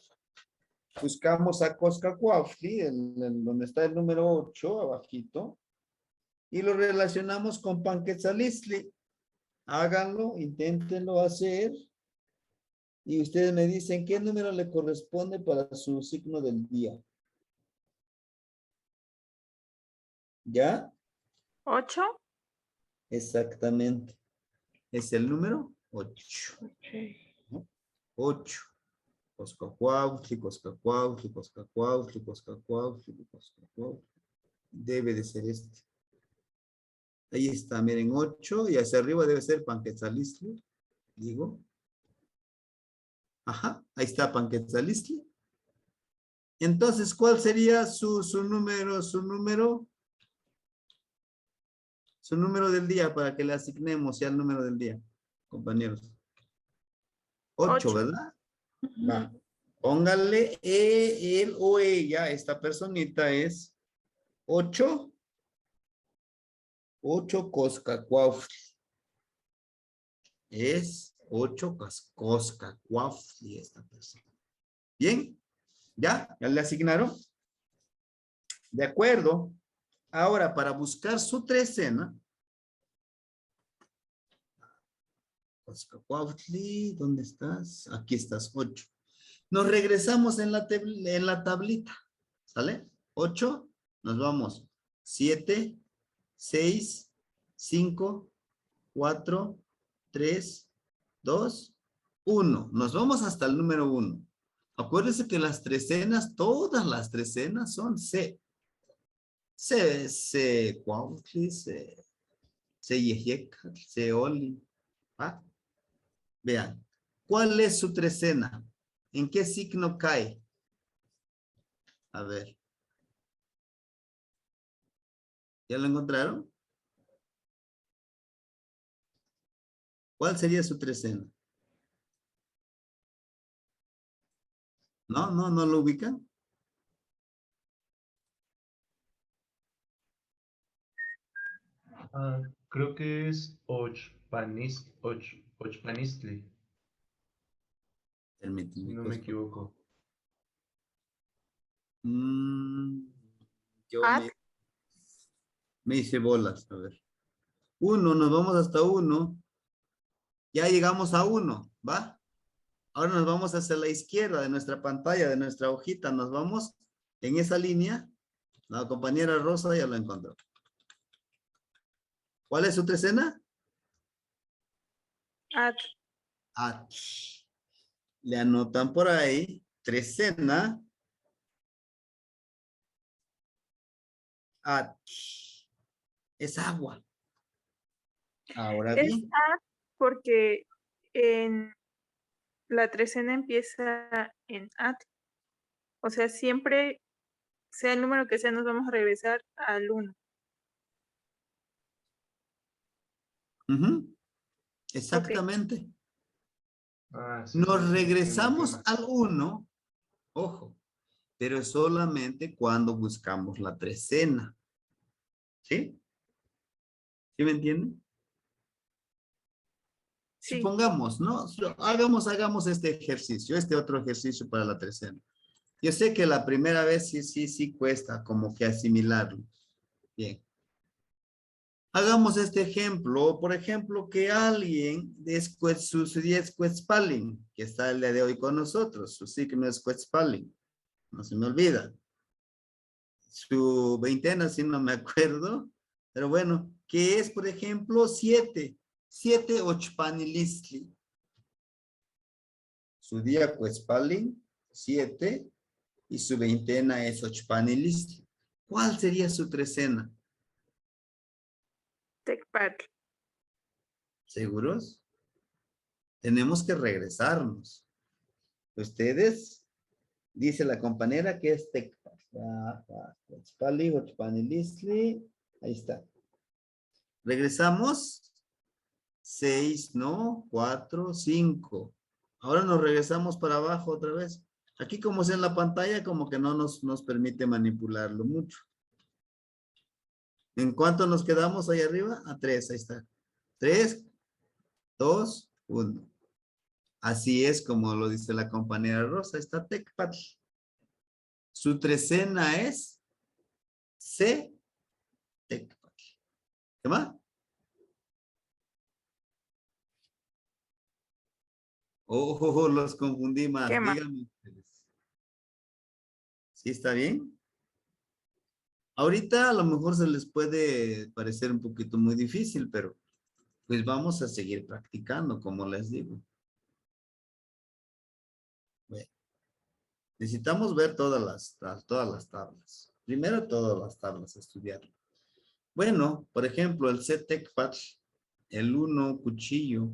[SPEAKER 1] Buscamos a Coscacuautli, donde está el número 8, abajito. Y lo relacionamos con Panquetzalistli. Háganlo, inténtenlo hacer. Y ustedes me dicen qué número le corresponde para su signo del día. ¿Ya?
[SPEAKER 2] 8.
[SPEAKER 1] Exactamente. Es el número 8.
[SPEAKER 2] Ok.
[SPEAKER 1] 8. Coscacuautli, Coscacuautli, Coscacuautli, Coscacuautli, Coscacuautli. Debe de ser este. Ahí está, miren, 8. Y hacia arriba debe ser Panquetzalistli. Digo. Ajá, ahí está Panquetzalistli. Entonces, ¿cuál sería su número del día para que le asignemos ya el número del día, compañeros? 8, ¿verdad? Va. Póngale él o ella, esta personita es 8 Coscacuautli. Es 8 Coscacuautli esta persona. ¿Bien? ¿Ya? ¿Ya le asignaron? De acuerdo. Ahora, para buscar su trecena, Coscacuautli, ¿dónde estás? Aquí estás, 8. Nos regresamos en la tablita, ¿sale? 8, nos vamos. 7, 6, 5, 4, 3, 2, 1. Nos vamos hasta el número 1. Acuérdense que las trecenas, todas las trecenas son C. Cuautli, Yejeca, Oli. ¿Va? Vean, ¿cuál es su trecena? ¿En qué signo cae? A ver. ¿Ya lo encontraron? ¿Cuál sería su trecena? ¿No lo ubican?
[SPEAKER 3] Creo que es Ochpanistli, si
[SPEAKER 1] Permítanme.
[SPEAKER 3] no me equivoco.
[SPEAKER 1] Yo
[SPEAKER 2] At.
[SPEAKER 1] me hice bolas, a ver. 1, nos vamos hasta 1. Ya llegamos a 1, ¿va? Ahora nos vamos hacia la izquierda de nuestra pantalla, de nuestra hojita. Nos vamos en esa línea. La compañera Rosa ya lo encontró. ¿Cuál es su trecena?
[SPEAKER 2] At.
[SPEAKER 1] At. Le anotan por ahí. Trecena. At. Es agua. Ahora
[SPEAKER 2] Es
[SPEAKER 1] bien.
[SPEAKER 2] at porque en la trecena empieza en at O sea, siempre, sea el número que sea, nos vamos a regresar al 1.
[SPEAKER 1] Ujú,
[SPEAKER 2] Ok.
[SPEAKER 1] exactamente.
[SPEAKER 3] Ah, sí,
[SPEAKER 1] Nos
[SPEAKER 3] sí, entiendo,
[SPEAKER 1] regresamos
[SPEAKER 3] entiendo.
[SPEAKER 1] al 1, ojo, pero solamente cuando buscamos la trecena. ¿Sí? ¿Sí me entienden?
[SPEAKER 2] Sí.
[SPEAKER 1] Supongamos, ¿no? Hagamos este ejercicio, este otro ejercicio para la trecena. Yo sé que la primera vez sí cuesta como que asimilarlo. Bien. Hagamos este ejemplo, por ejemplo, que alguien de su día es Quetzalcoatl, que está el día de hoy con nosotros, su signo es Quetzalcoatl, no se me olvida. Su veintena, si no me acuerdo, pero bueno, que es, por ejemplo, 7 Ochpanilistli. Su día Quetzalcoatl, 7, y su veintena es Ochpanilistli. ¿Cuál sería su trecena?
[SPEAKER 2] Tecpatl.
[SPEAKER 1] ¿Seguros? Tenemos que regresarnos. Ustedes, dice la compañera que es Tecpali, Ochpanilistli. Ahí está. Regresamos. 6, ¿no? 4, 5. Ahora nos regresamos para abajo otra vez. Aquí como es en la pantalla, como que no nos permite manipularlo mucho. ¿En cuánto nos quedamos ahí arriba? A 3, ahí está. 3, 2, 1. Así es como lo dice la compañera Rosa. Está Tecpatl. Su trecena es C, Tecpatl. ¿Qué más? Oh, los confundí
[SPEAKER 2] ¿Qué
[SPEAKER 1] más.
[SPEAKER 2] más?
[SPEAKER 1] Díganme ustedes. ¿Sí está bien? Ahorita a lo mejor se les puede parecer un poquito muy difícil, pero pues vamos a seguir practicando, como les digo. Bueno, necesitamos ver todas las tablas. Primero todas las tablas, estudiar. Bueno, por ejemplo, el CETECPAT, el 1 cuchillo.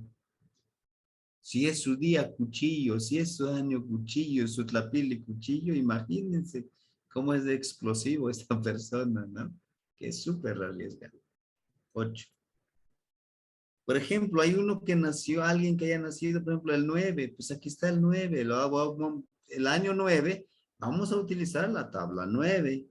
[SPEAKER 1] Si es su día cuchillo, si es su año cuchillo, su tlapili cuchillo, imagínense cómo es de explosivo esta persona, ¿no? Que es súper arriesgado. 8. Por ejemplo, hay uno que nació, alguien que haya nacido, por ejemplo, el 9, pues aquí está el 9, el año 9, vamos a utilizar la tabla 9.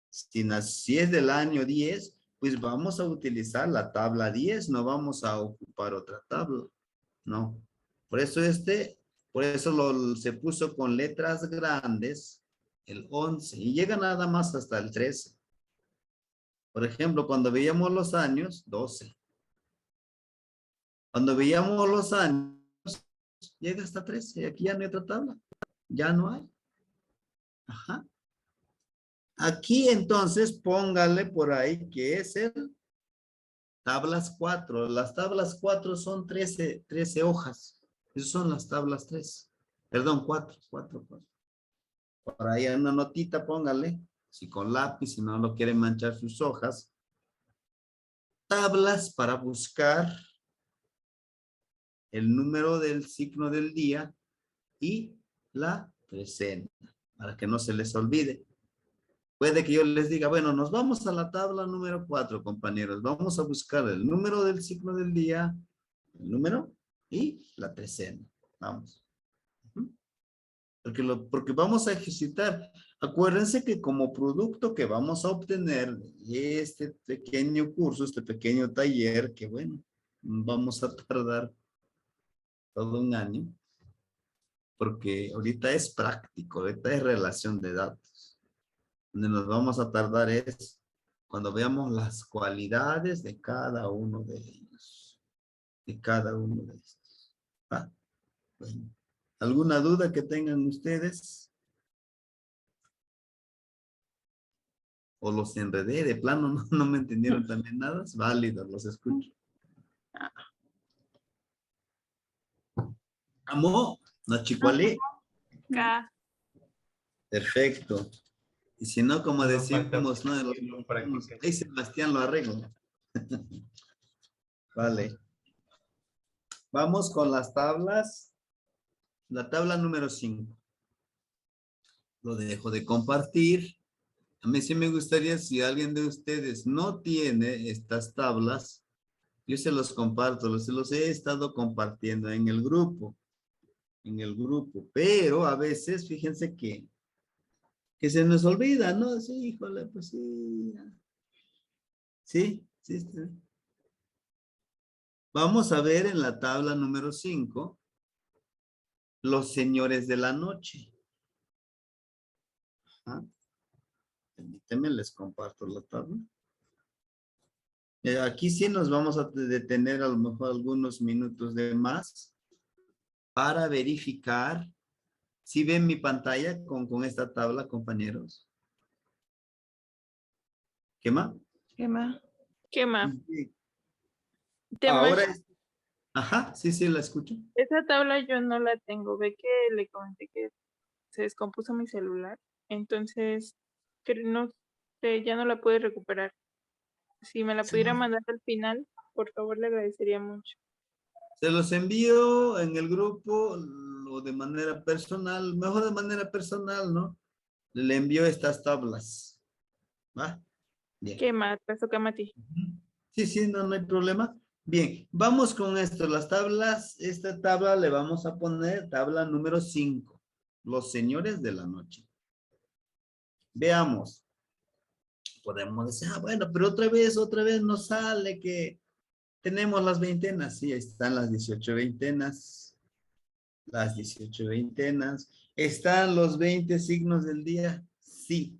[SPEAKER 1] Si es del año 10, pues vamos a utilizar la tabla 10, no vamos a ocupar otra tabla, no. Por eso se puso con letras grandes el 11 y llega nada más hasta el 13. Por ejemplo, cuando veíamos los años, 12. Cuando veíamos los años, llega hasta 13. Y aquí ya no hay otra tabla. Ya no hay. Ajá. Aquí entonces póngale por ahí que es el tablas 4. Las tablas 4 son 13 hojas. Esas son las tablas 3. Perdón, 4. Por ahí una notita póngale. Si con lápiz, si no lo quieren manchar sus hojas. Tablas para buscar el número del signo del día y la trecena, para que no se les olvide. Puede que yo les diga, bueno, nos vamos a la tabla número 4, compañeros. Vamos a buscar el número del signo del día, el número y la trecena. Vamos. Porque vamos a ejercitar. Acuérdense que como producto que vamos a obtener de este pequeño curso, este pequeño taller, que bueno, vamos a tardar todo un año, porque ahorita es práctico, ahorita es relación de datos. Donde nos vamos a tardar es cuando veamos las cualidades de cada uno de ellos, de cada uno de estos. ¿Va? Bueno, ¿alguna duda que tengan ustedes? ¿O los enredé de plano? No me entendieron también nada. Es válido, los escucho. ¿Amó? ¿No chicualé?
[SPEAKER 2] Acá.
[SPEAKER 1] Perfecto. Y si no, como
[SPEAKER 3] Solo falta
[SPEAKER 1] decimos, ¿no? De los
[SPEAKER 3] seguirlo
[SPEAKER 1] mexicanos,
[SPEAKER 3] practicando.
[SPEAKER 1] ahí Sebastián lo arregla. Vale. Vamos con las tablas. La tabla número 5. Lo dejo de compartir. A mí sí me gustaría, si alguien de ustedes no tiene estas tablas, yo se los comparto, se los he estado compartiendo en el grupo, pero a veces, fíjense que se nos olvida, ¿no? Sí, híjole, pues sí. Sí, sí. Sí. Vamos a ver en la tabla número 5, los señores de la noche. ¿Ah? Permítanme, les comparto la tabla. Aquí sí nos vamos a detener a lo mejor algunos minutos de más para verificar si ven mi pantalla con esta tabla, compañeros. ¿Qué más?
[SPEAKER 4] ¿Qué más?
[SPEAKER 2] ¿Qué más?
[SPEAKER 1] Sí.
[SPEAKER 2] Tema,
[SPEAKER 1] Ahora, ajá, sí, la escucho.
[SPEAKER 2] esa tabla yo no la tengo. Ve que le comenté que se descompuso mi celular. Entonces, no sé, ya no la pude recuperar. Si me la pudiera mandar al final, por favor, le agradecería mucho.
[SPEAKER 1] Se los envío en el grupo o de manera personal, mejor de manera personal, ¿no? Le envío estas tablas. ¿Va? Bien.
[SPEAKER 2] ¿Qué más? Paso Mati.
[SPEAKER 1] Sí, no hay problema. Bien, vamos con esto. Las tablas, esta tabla le vamos a poner tabla número 5. Los señores de la noche. Veamos. Podemos decir, bueno, pero otra vez nos sale que tenemos las veintenas. Sí, ahí están las 18 veintenas. Las 18 veintenas. ¿Están los 20 signos del día? Sí.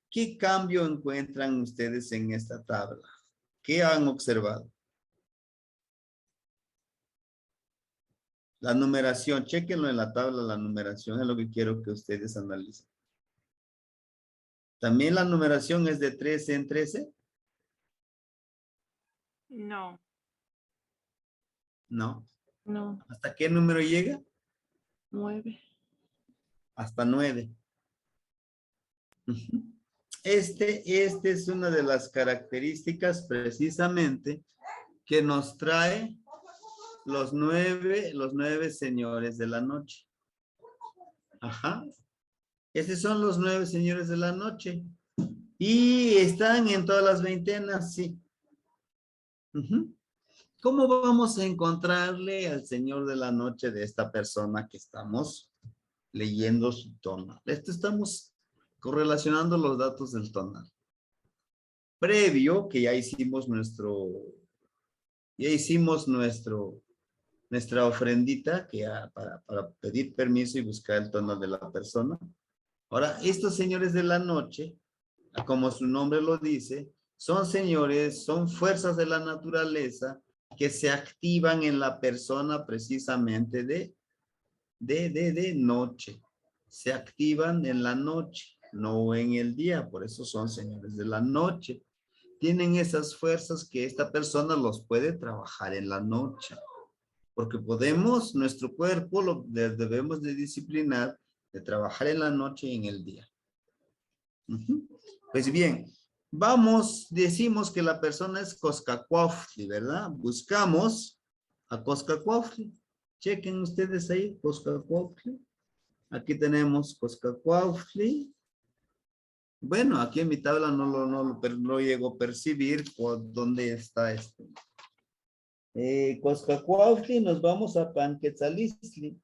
[SPEAKER 1] ¿Qué cambio encuentran ustedes en esta tabla? ¿Qué han observado? La numeración, chéquenlo en la tabla, la numeración es lo que quiero que ustedes analicen. ¿También la numeración es de 13 en 13?
[SPEAKER 2] No.
[SPEAKER 1] No.
[SPEAKER 4] No,
[SPEAKER 1] ¿Hasta qué número llega?
[SPEAKER 4] 9.
[SPEAKER 1] Hasta 9. Este es una de las características precisamente que nos trae los nueve señores de la noche. Ajá. Esos son los 9 señores de la noche. Y están en todas las veintenas, sí. ¿Cómo vamos a encontrarle al señor de la noche de esta persona que estamos leyendo su tonal? Estamos correlacionando los datos del tonal. Previo que ya hicimos nuestra ofrendita que para pedir permiso y buscar el tonal de la persona. Ahora, estos señores de la noche, como su nombre lo dice, son señores, son fuerzas de la naturaleza que se activan en la persona precisamente de noche. Se activan en la noche, no en el día, por eso son señores de la noche. Tienen esas fuerzas que esta persona los puede trabajar en la noche. Porque podemos, nuestro cuerpo lo debemos de disciplinar de trabajar en la noche y en el día. Pues bien, decimos que la persona es Coscacuautli, ¿verdad? Buscamos a Coscacuautli. Chequen ustedes ahí, Coscacuautli. Aquí tenemos Coscacuautli. Bueno, aquí en mi tabla no lo llego a percibir por dónde está este. Coscacuautli, nos vamos a Panquetzalistli.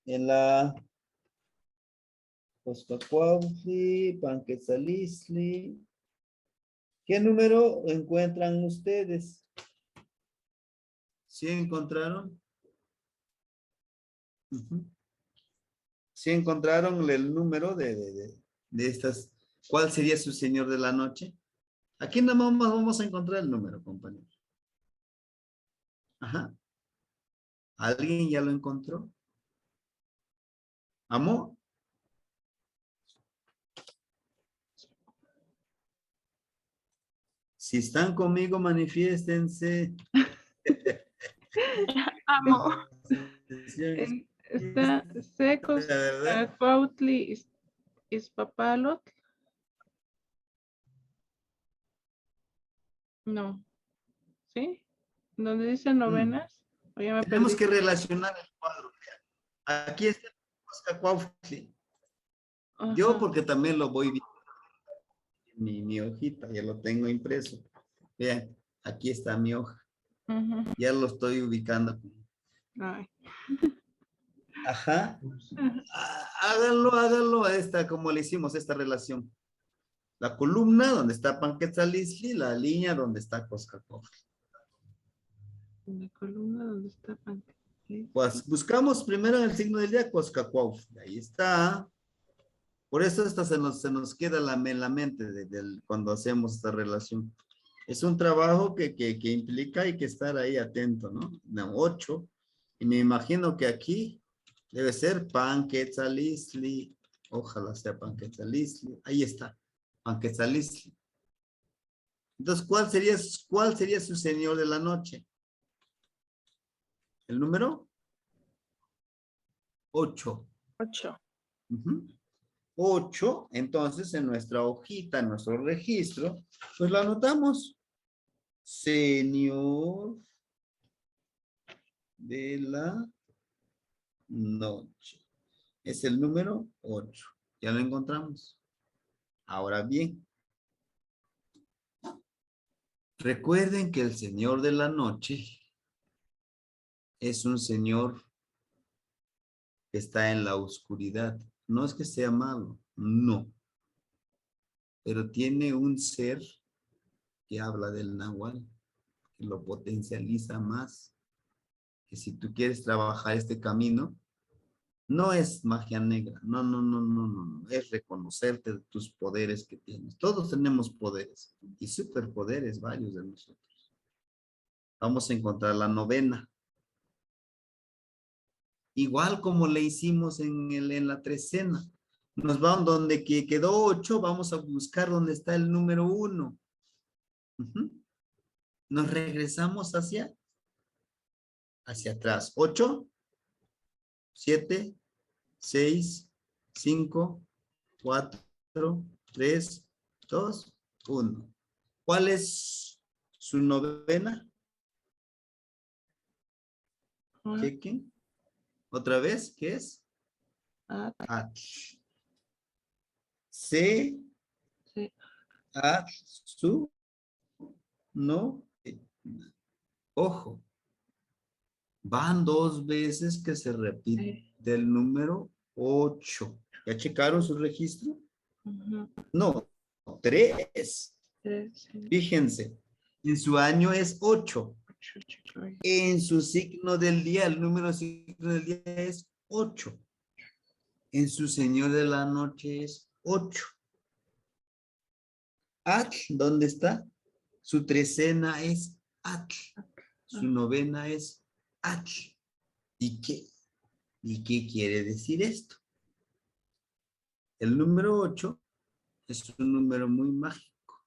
[SPEAKER 1] En la Coscacuautli, Panquetzalistli. ¿Qué número encuentran ustedes? ¿Sí encontraron? ¿Sí encontraron el número de estas? ¿Cuál sería su señor de la noche? Aquí nada más vamos a encontrar el número, compañeros. Ajá. ¿Alguien ya lo encontró? ¿Amor? Si están conmigo, manifiéstense.
[SPEAKER 2] Amo.
[SPEAKER 4] Está secos.
[SPEAKER 1] La verdad.
[SPEAKER 4] Cuautli es Papalot. No. ¿Sí? ¿Dónde dice novenas? O ya me
[SPEAKER 1] Tenemos
[SPEAKER 4] perdí.
[SPEAKER 1] que relacionar el cuadro. Aquí está Coscacuautli. Yo
[SPEAKER 4] Ajá,
[SPEAKER 1] porque también lo voy viendo en mi hojita, ya lo tengo impreso. Vean, aquí está mi hoja.
[SPEAKER 4] ujú.
[SPEAKER 1] Ya lo estoy ubicando.
[SPEAKER 4] Ay,
[SPEAKER 1] Ajá.
[SPEAKER 4] ajá.
[SPEAKER 1] Háganlo a esta, como le hicimos esta relación. La columna donde está Panquetzalisli, la línea donde está Coscacov.
[SPEAKER 4] En la columna donde está Panque.
[SPEAKER 1] Pues buscamos primero en el signo del día Coscacuauf. Ahí está. Por eso esta se nos queda en la mente cuando hacemos esta relación. Es un trabajo que implica hay que estar ahí atento, ¿no? 8. Y me imagino que aquí debe ser Panquetzalisli. Ojalá sea Panquetzalisli. Ahí está. Panquetzalisli. Entonces, ¿cuál sería su señor de la noche? ¿El número? 8.
[SPEAKER 2] 8.
[SPEAKER 1] 8, entonces en nuestra hojita, en nuestro registro, pues lo anotamos. Señor de la noche. Es el número 8. Ya lo encontramos. Ahora bien, recuerden que el señor de la noche es un señor que está en la oscuridad. No es que sea malo, no. Pero tiene un ser que habla del Nahual, que lo potencializa más. Que si tú quieres trabajar este camino, no es magia negra, no, es reconocerte de tus poderes que tienes. Todos tenemos poderes y superpoderes, varios de nosotros. Vamos a encontrar la novena. Igual como le hicimos en la trecena. Nos vamos donde quedó 8, vamos a buscar donde está el número 1. Nos regresamos hacia atrás. 8, 7, 6, 5, 4, 3, 2, 1. ¿Cuál es su novena? Chequen. Otra vez, ¿qué es? At. Se,
[SPEAKER 4] Sí.
[SPEAKER 1] at, su, no. Ojo. Van 2 veces que se repite el número 8. ¿Ya checaron su registro? No, 3. Fíjense, en su año es 8. En su signo del día, el número signo del día es 8. En su señor de la noche es 8. Atl, ¿dónde está? Su trecena es Atl. Su novena es Atl. ¿Y qué quiere decir esto? El número 8 es un número muy mágico.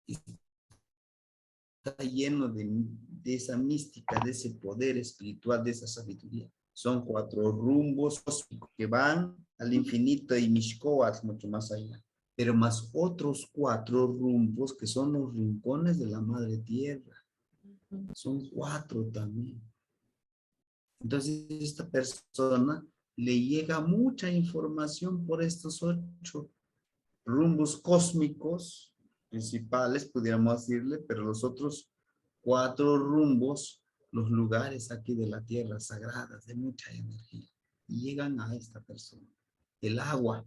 [SPEAKER 1] Está lleno de esa mística, de ese poder espiritual, de esa sabiduría. Son 4 rumbos cósmicos que van al infinito y Mishkoat, mucho más allá. Pero más otros 4 rumbos que son los rincones de la Madre Tierra. Son 4 también. Entonces, esta persona le llega mucha información por estos 8 rumbos cósmicos principales, pudiéramos decirle, pero los otros 4 rumbos, los lugares aquí de la tierra sagradas, de mucha energía, y llegan a esta persona. El agua.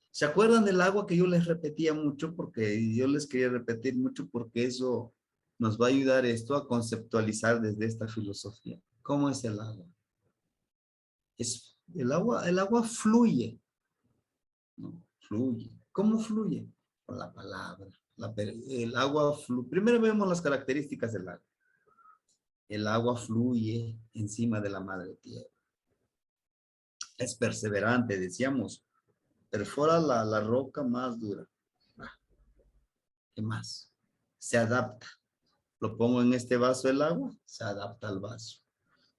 [SPEAKER 1] ¿Se acuerdan del agua que yo les repetía mucho? Porque yo les quería repetir mucho porque eso nos va a ayudar esto a conceptualizar desde esta filosofía. ¿Cómo es el agua? El agua fluye, ¿no? Fluye. ¿Cómo fluye? Con la palabra. El agua fluye. Primero vemos las características del agua. El agua fluye encima de la madre tierra. Es perseverante, decíamos. Perfora la roca más dura. ¿Qué más? Se adapta. Lo pongo en este vaso del agua, se adapta al vaso.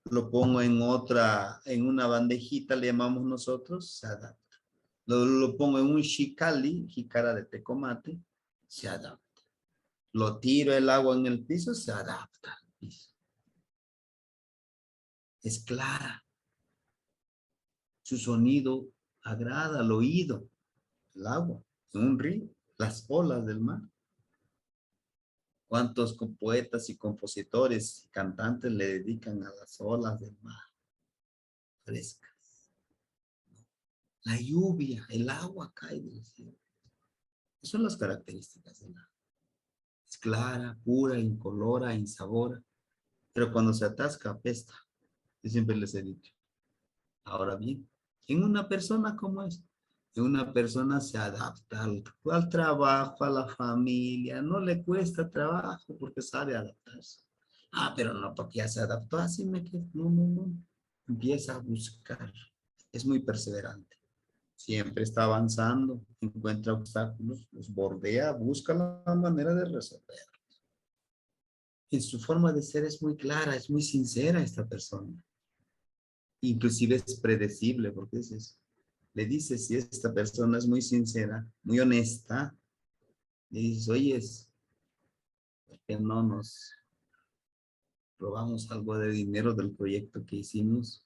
[SPEAKER 1] Lo pongo en una bandejita, le llamamos nosotros, se adapta. Lo pongo en un xicali, jícara de tecomate, se adapta. Lo tiro el agua en el piso, se adapta al piso. Es clara. Su sonido agrada al oído el agua, en un río, las olas del mar. ¿Cuántos poetas y compositores y cantantes le dedican a las olas del mar frescas? La lluvia, el agua cae del cielo. Esas son las características del agua. Es clara, pura, incolora, insabora, pero cuando se atasca apesta. Yo siempre les he dicho. Ahora bien, en una persona como es, en una persona se adapta al trabajo, a la familia, no le cuesta trabajo porque sabe adaptarse. Ah, pero no, porque ya se adaptó, así me quedo. No, no, no. Empieza a buscar. Es muy perseverante. Siempre está avanzando, encuentra obstáculos, los bordea, busca la manera de resolver. En su forma de ser es muy clara, es muy sincera esta persona. Inclusive es predecible, porque le dices si esta persona es muy sincera, muy honesta, le dices, oye, ¿por qué no nos robamos algo de dinero del proyecto que hicimos?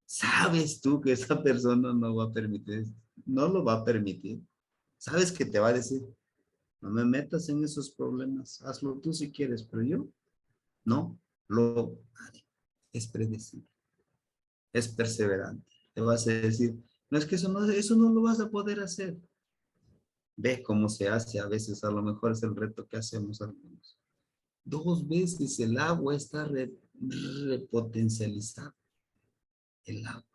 [SPEAKER 1] Sabes tú que esa persona no va a permitir, no lo va a permitir. Sabes que te va a decir, no me metas en esos problemas, hazlo tú si quieres, pero yo no lo haré. Es predecible, es perseverante. Te vas a decir, no es que eso no lo vas a poder hacer. Ve cómo se hace, a veces a lo mejor es el reto que hacemos algunos. 2 veces el agua está repotencializada. El agua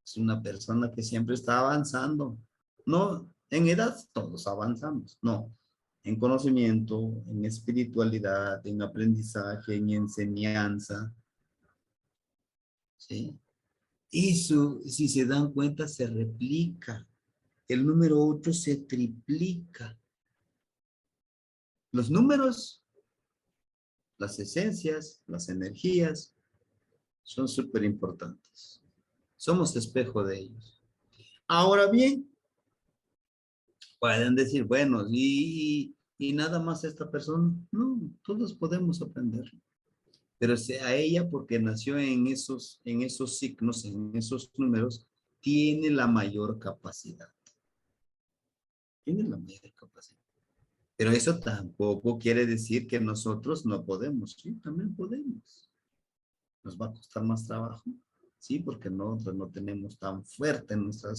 [SPEAKER 1] es una persona que siempre está avanzando. No, en edad todos avanzamos, no. En conocimiento, en espiritualidad, en aprendizaje, en enseñanza. ¿Sí? Eso, si se dan cuenta, se replica. El número 8 se triplica. Los números, las esencias, las energías, son súper importantes. Somos espejo de ellos. Ahora bien, pueden decir, bueno, y nada más esta persona. No, todos podemos aprender. Pero sea ella, porque nació en esos signos, en esos números, tiene la mayor capacidad. Tiene la mayor capacidad. Pero eso tampoco quiere decir que nosotros no podemos. Sí, también podemos. Nos va a costar más trabajo. Sí, porque nosotros no tenemos tan fuerte en nuestra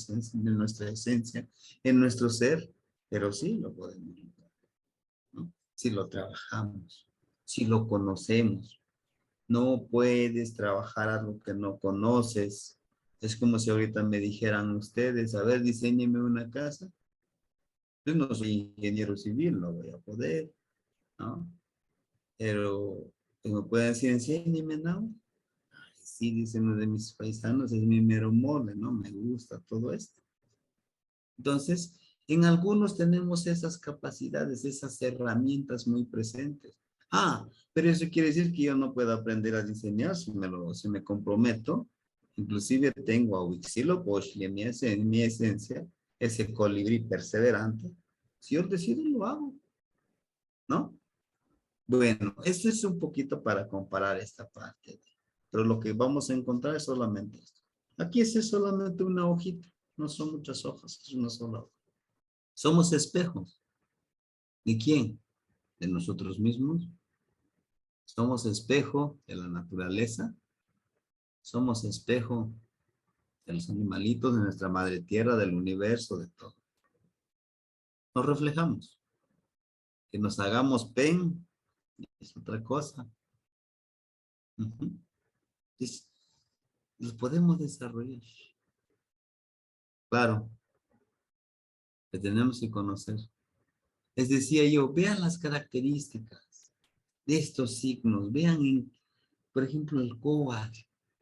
[SPEAKER 1] esencia, en nuestro ser, pero sí lo podemos lograr, ¿no? Si lo trabajamos, si lo conocemos. No puedes trabajar algo que no conoces. Es como si ahorita me dijeran ustedes, a ver, diseñeme una casa. Yo no soy ingeniero civil, no voy a poder, ¿no? Pero me pueden decir, enséñeme, ¿no? Sí, dicen uno de mis paisanos, es mi mero mole, ¿no? Me gusta todo esto. Entonces, en algunos tenemos esas capacidades, esas herramientas muy presentes. Ah, pero eso quiere decir que yo no puedo aprender a diseñar si me comprometo. Inclusive tengo a Huitzilopochtli en mi esencia, ese colibrí perseverante. Si yo decido, lo hago, ¿no? Bueno, esto es un poquito para comparar esta parte, pero lo que vamos a encontrar es solamente esto. Aquí es solamente una hojita, no son muchas hojas, es una sola hoja. Somos espejos. ¿De quién? De nosotros mismos. Somos espejo de la naturaleza. Somos espejo de los animalitos, de nuestra madre tierra, del universo, de todo. Nos reflejamos. Que nos hagamos pen es otra cosa. Entonces, los podemos desarrollar. Claro, que tenemos que conocer. Les decía yo, vean las características de estos signos. Vean, por ejemplo, el coatl.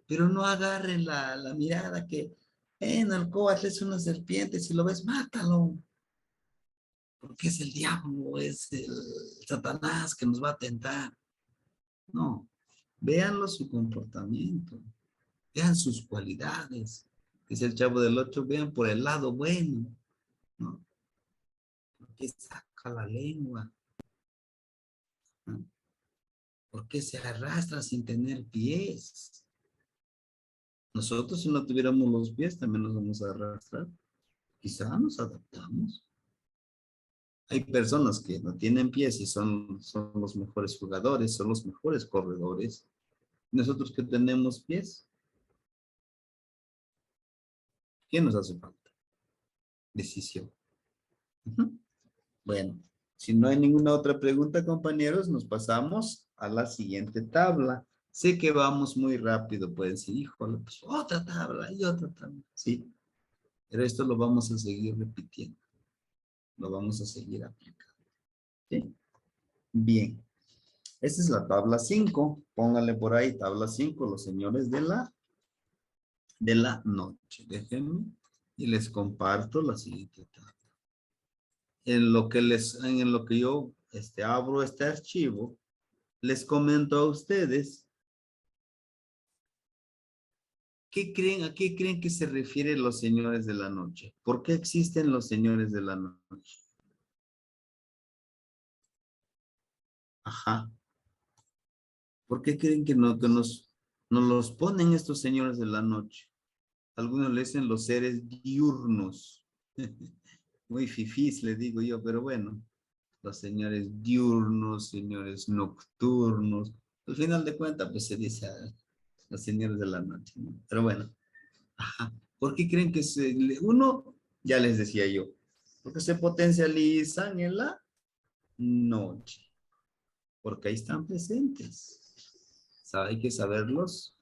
[SPEAKER 1] Pero no agarren la mirada que en el coatl es una serpiente. Si lo ves, mátalo. Porque es el diablo, es el Satanás que nos va a tentar. No, véanlo su comportamiento. Vean sus cualidades. Dice el Chavo del Ocho, vean por el lado bueno, ¿no? Porque saca la lengua, ¿no? ¿Por qué se arrastra sin tener pies? Nosotros si no tuviéramos los pies también nos vamos a arrastrar. Quizá nos adaptamos. Hay personas que no tienen pies y son los mejores jugadores, son los mejores corredores. Nosotros que tenemos pies, ¿qué nos hace falta? Decisión. Ujú. Bueno, si no hay ninguna otra pregunta, compañeros, nos pasamos a la siguiente tabla. Sé que vamos muy rápido, pueden decir, híjole, pues otra tabla y otra tabla. Sí, pero esto lo vamos a seguir repitiendo. Lo vamos a seguir aplicando. ¿Sí? Bien. Esta es la tabla 5. Póngale por ahí tabla 5, los señores de la noche. Déjenme y les comparto la siguiente tabla. En lo que yo abro este archivo, les comento a ustedes ¿a qué creen que se refieren los señores de la noche? ¿Por qué existen los señores de la noche? Ajá. ¿Por qué creen que nos los ponen estos señores de la noche? Algunos le dicen los seres diurnos. Muy fifís, le digo yo, pero bueno. Los señores diurnos, señores nocturnos. Al final de cuentas, pues se dice los señores de la noche, ¿no? Pero bueno. Ajá. ¿Por qué creen que uno, ya les decía yo, porque se potencializan en la noche? Porque ahí están presentes. Hay que saberlos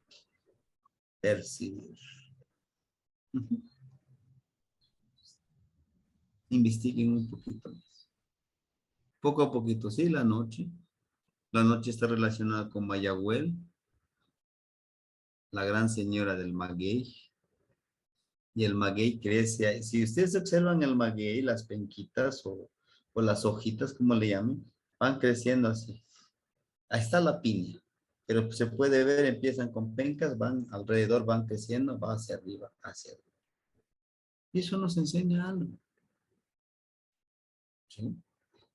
[SPEAKER 1] percibir. Ujú. Investiguen un poquito más. Poco a poquito, sí, la noche. La noche está relacionada con Mayahuel, la gran señora del maguey. Y el maguey crece. Si ustedes observan el maguey, las penquitas o las hojitas, como le llaman, van creciendo así. Ahí está la piña, pero se puede ver, empiezan con pencas, van alrededor, van creciendo, va hacia arriba, hacia arriba. Y eso nos enseña algo, ¿sí?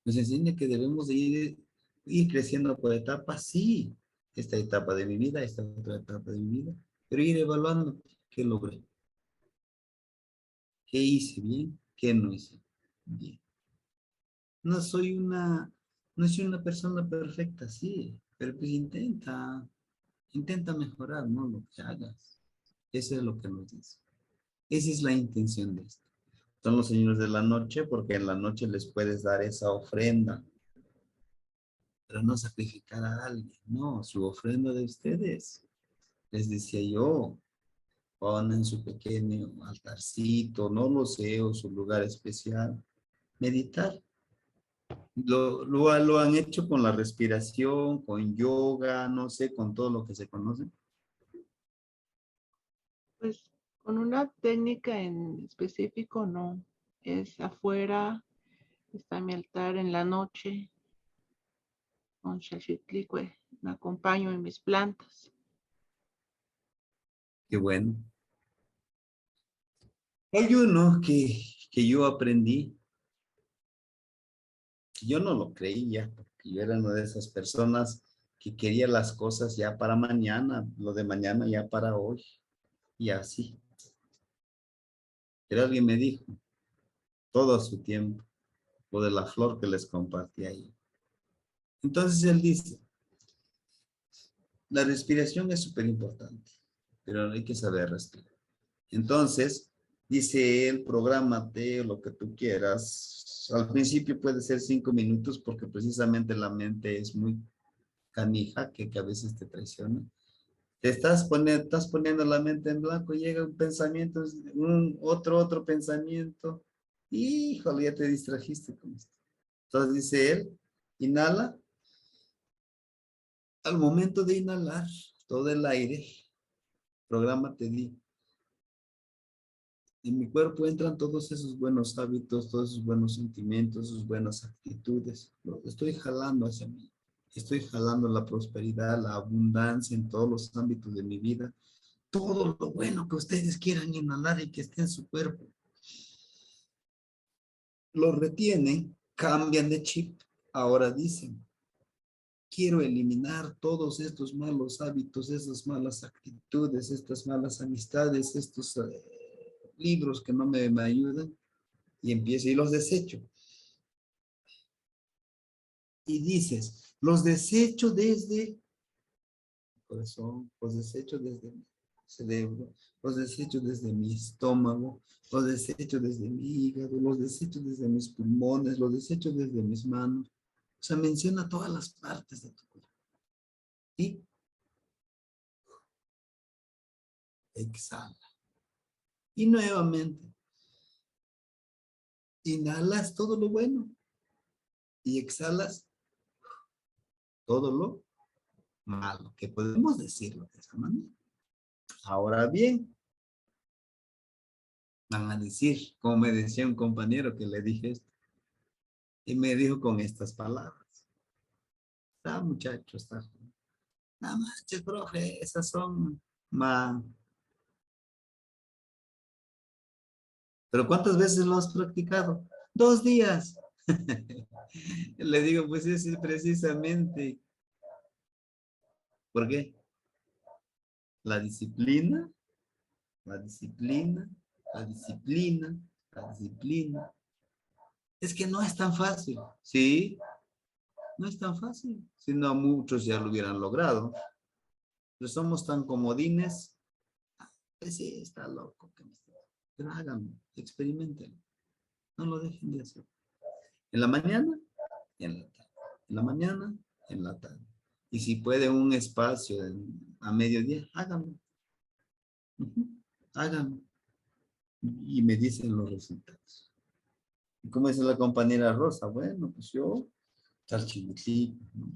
[SPEAKER 1] Nos enseña que debemos de ir creciendo por etapas, sí, esta etapa de mi vida, esta otra etapa de mi vida, pero ir evaluando qué logré, qué hice bien, qué no hice bien. No soy no soy una persona perfecta, sí, pero pues intenta mejorar, ¿no? Lo que hagas. Eso es lo que nos dice. Esa es la intención de esto. Son los señores de la noche porque en la noche les puedes dar esa ofrenda, pero no sacrificar a alguien, no, su ofrenda de ustedes. Les decía yo, ponen su pequeño altarcito, no lo sé, o su lugar especial, meditar. Lo han hecho con la respiración, con yoga, no sé, con todo lo que se conoce.
[SPEAKER 4] Pues con una técnica en específico no. Es afuera, está mi altar en la noche, con Xachitlicue, me acompaño en mis plantas.
[SPEAKER 1] Qué bueno. Hay uno que yo aprendí. Yo no lo creía, porque yo era una de esas personas que quería las cosas ya para mañana, lo de mañana ya para hoy, y así. Pero alguien me dijo, todo a su tiempo, lo de la flor que les compartí ahí. Entonces él dice, la respiración es súper importante, pero hay que saber respirar. Entonces, dice él, prográmate lo que tú quieras. Al principio puede ser 5 minutos porque precisamente la mente es muy canija que a veces te traiciona. Estás poniendo la mente en blanco, llega un pensamiento, otro pensamiento. Híjole, ya te distrajiste con esto. Entonces dice él, inhala. Al momento de inhalar todo el aire, prográmate, en mi cuerpo entran todos esos buenos hábitos, todos esos buenos sentimientos, sus buenas actitudes. Lo estoy jalando hacia mí. Estoy jalando la prosperidad, la abundancia en todos los ámbitos de mi vida. Todo lo bueno que ustedes quieran inhalar y que esté en su cuerpo. Lo retienen, cambian de chip. Ahora dicen, quiero eliminar todos estos malos hábitos, estas malas actitudes, estas malas amistades, estos libros que no me ayudan, y empiezo y los desecho. Y dices, los desecho desde el corazón, los desecho desde mi cerebro, los desecho desde mi estómago, los desecho desde mi hígado, los desecho desde mis pulmones, los desecho desde mis manos. O sea, menciona todas las partes de tu cuerpo. Y exhala. Y nuevamente, inhalas todo lo bueno y exhalas todo lo malo, que podemos decirlo de esa manera. Ahora bien, van a decir, como me decía un compañero que le dije esto, y me dijo con estas palabras: está muchacho, está. No manches, profe, esas son más. ¿Pero cuántas veces lo has practicado? 2 días. Le digo, pues es precisamente. ¿Por qué? La disciplina, la disciplina, la disciplina, la disciplina. Es que no es tan fácil, ¿sí? No es tan fácil. Si no, muchos ya lo hubieran logrado. Pero somos tan comodines. Pues sí, está loco. Pero háganlo, experimenten. No lo dejen de hacer. En la mañana y en la tarde. En la mañana, en la tarde. Y si puede un espacio a mediodía, háganlo. Háganlo. Y me dicen los resultados. ¿Y cómo dice la compañera Rosa? Bueno, pues yo, Chalchihuitlico, ¿no?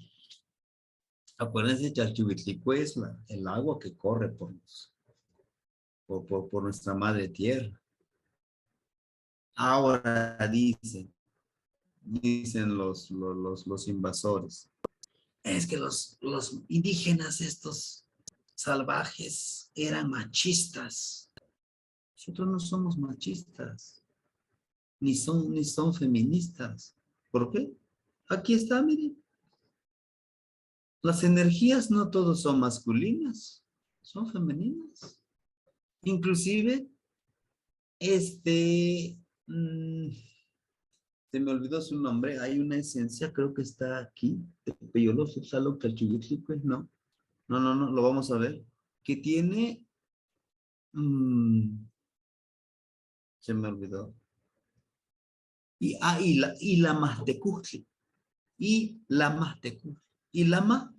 [SPEAKER 1] Acuérdense, Chalchihuitlico es el agua que corre por nuestra madre tierra. Ahora dicen los invasores, es que los indígenas estos salvajes eran machistas. Nosotros no somos machistas, ni son feministas. ¿Por qué? Aquí está, miren. Las energías no todos son masculinas, son femeninas. Inclusive, se me olvidó su nombre, hay una esencia, creo que está aquí, de Peyolós, pues no, lo vamos a ver, que tiene, se me olvidó, y la Mastecutli, y la Mastecutli, y la Ma,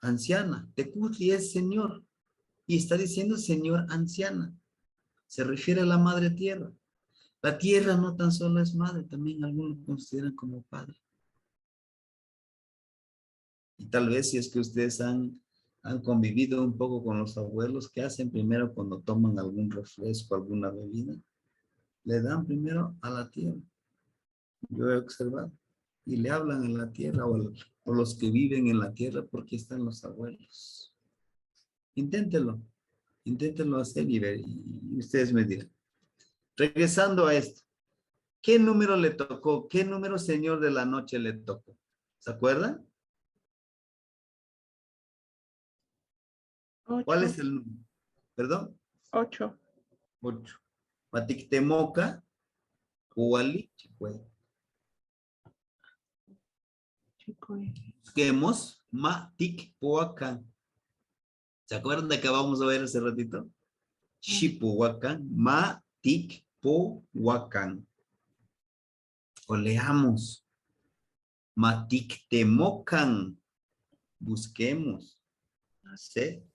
[SPEAKER 1] anciana, Tecutli es señor, y está diciendo señor anciana, se refiere a la madre tierra. La tierra no tan solo es madre, también algunos lo consideran como padre. Y tal vez si es que ustedes han convivido un poco con los abuelos, ¿qué hacen primero cuando toman algún refresco, alguna bebida? Le dan primero a la tierra. Yo he observado. Y le hablan en la tierra o los que viven en la tierra porque están los abuelos. Inténtenlo. Inténtenlo hacer y ver. Y ustedes me dirán. Regresando a esto. ¿Qué número le tocó? ¿Qué número señor de la noche le tocó? ¿Se acuerdan?
[SPEAKER 4] 8.
[SPEAKER 1] ¿Cuál es el número? ¿Perdón?
[SPEAKER 4] 8.
[SPEAKER 1] 8. Patictemoca, Huali, Chicue. Busquemos Maticpoacán. ¿Se acuerdan de que vamos a ver hace ratito? Xipohuacán, Maticpohuacán. O leamos. Matictemocan. Busquemos. C.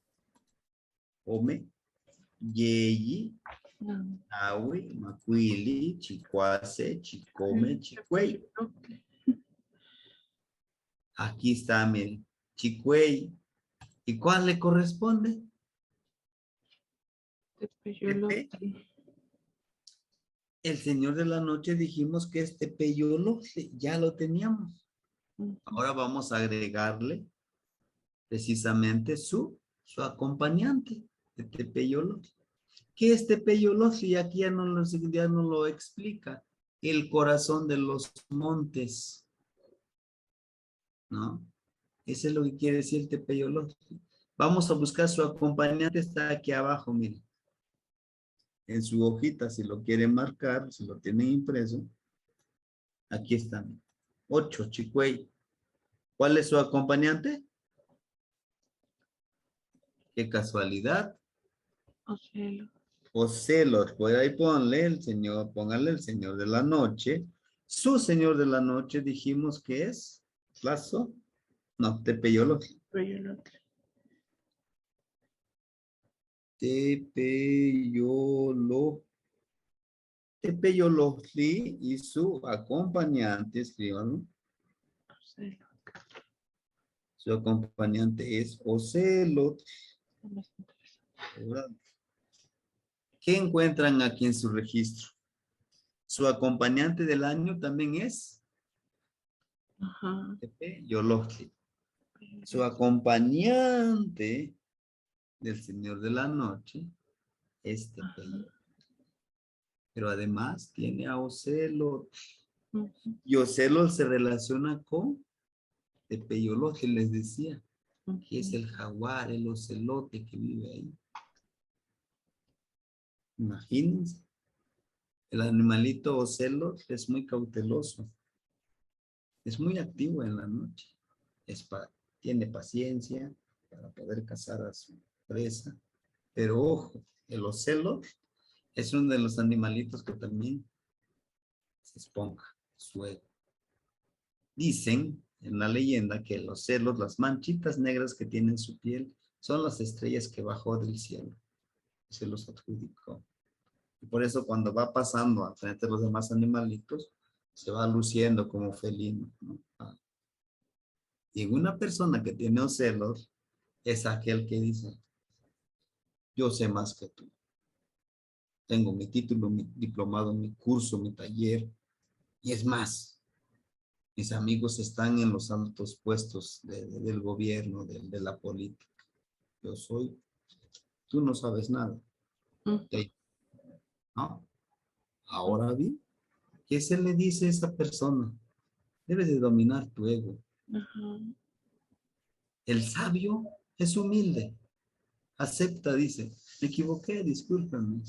[SPEAKER 1] Ome. Yeyi. Nahui. Macuili. Chicuase. Chicome. Chicuey. Aquí está, miren. Chicuey. ¿Y cuál le corresponde? El señor de la noche dijimos que es Tepeyolotl, ya lo teníamos. Ahora vamos a agregarle precisamente su acompañante, de Tepeyolotl. ¿Qué es Tepeyolotl? Y aquí ya no lo explica. El corazón de los montes, ¿no? Eso es lo que quiere decir el Tepeyolotli. Vamos a buscar su acompañante, está aquí abajo, miren. En su hojita, si lo quieren marcar, si lo tienen impreso. Aquí están. 8, Chicuey. ¿Cuál es su acompañante? Qué casualidad.
[SPEAKER 4] Ocelo.
[SPEAKER 1] Ocelos, por ahí pónganle el señor, pónganle el señor de la noche. Su señor de la noche dijimos que es Plazo, no, Tepeyolotli.
[SPEAKER 4] Tepeyolotli.
[SPEAKER 1] Tepeyolotli y su acompañante, escríbanlo.
[SPEAKER 4] Ocelo.
[SPEAKER 1] Su acompañante es Ocelot.
[SPEAKER 4] Más interesante.
[SPEAKER 1] ¿Qué encuentran aquí en su registro? Su acompañante del año también es
[SPEAKER 4] Ajá.
[SPEAKER 1] Tepeyolotli. Su acompañante del señor de la noche es Tepeyolotli. Pero además tiene a Ocelot.
[SPEAKER 4] Ujú.
[SPEAKER 1] Y Ocelot se relaciona con Tepeyolotli, les decía, que es el jaguar, el ocelote que vive ahí. Imagínense. El animalito Ocelot es muy cauteloso. Es muy activo en la noche. Tiene paciencia para poder cazar a su presa. Pero ojo, el Ocelot es uno de los animalitos que también se esponja su ego. Dicen en la leyenda que los celos, las manchitas negras que tienen su piel, son las estrellas que bajó del cielo. Se los adjudicó. Y por eso cuando va pasando al frente de los demás animalitos, se va luciendo como felino, ¿no? Y en una persona que tiene celos, es aquel que dice, yo sé más que tú. Tengo mi título, mi diplomado, mi curso, mi taller. Y es más, mis amigos están en los altos puestos del gobierno, de la política. Yo soy, tú no sabes nada.
[SPEAKER 4] Ujú.
[SPEAKER 1] ¿No? Ahora bien, ¿qué se le dice a esa persona? Debes de dominar tu ego.
[SPEAKER 4] Ajá.
[SPEAKER 1] El sabio es humilde. Acepta, dice, me equivoqué, discúlpame.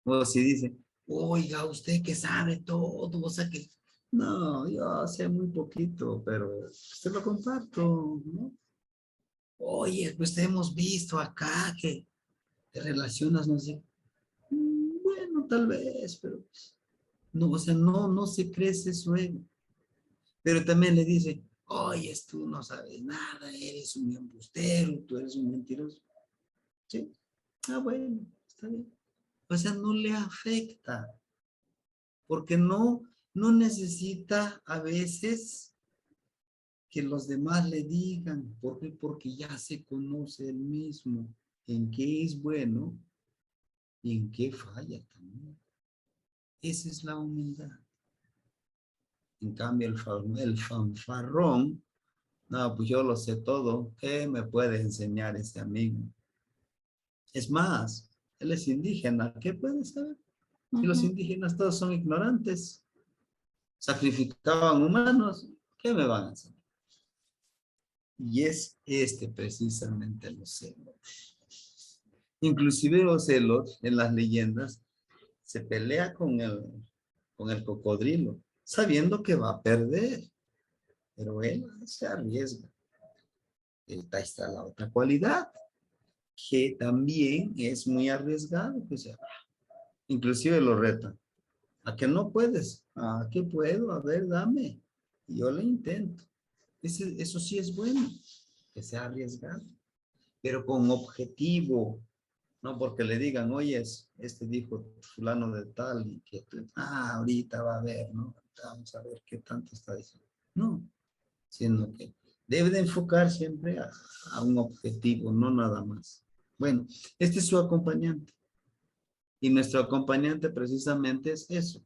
[SPEAKER 1] O si dice, oiga, usted que sabe todo, o sea que, no, yo sé muy poquito, pero se lo comparto, ¿no? Oye, pues te hemos visto acá que te relacionas, no sé. Bueno, tal vez, pero pues, no, o sea, no se crece su ego. Pero también le dice, oye, tú no sabes nada, eres un embustero, tú eres un mentiroso. Sí, bueno, está bien. O sea, no le afecta, porque no necesita a veces que los demás le digan. ¿Por qué? Porque ya se conoce él mismo en qué es bueno y en qué falla también. Esa es la humildad. En cambio, el fanfarrón, no, pues yo lo sé todo. ¿Qué me puede enseñar ese amigo? Es más, él es indígena. ¿Qué puede saber? Si los
[SPEAKER 4] Ujú.
[SPEAKER 1] indígenas todos son ignorantes, sacrificaban humanos, ¿qué me van a enseñar? Y es precisamente el Ocelot. Inclusive Ocelot en las leyendas se pelea con el cocodrilo, sabiendo que va a perder, pero él se arriesga. Esta está la otra cualidad, que también es muy arriesgado, pues, inclusive lo reta. ¿A que no puedes? ¿A qué puedo? A ver, dame. Y yo le intento. Eso sí es bueno, que sea arriesgado, pero con objetivo, no porque le digan, oye, dijo fulano de tal, y que, ahorita va a ver, ¿no? Vamos a ver qué tanto está diciendo. No, sino que debe de enfocar siempre a un objetivo, no nada más. Bueno, este es su acompañante. Y nuestro acompañante precisamente es eso.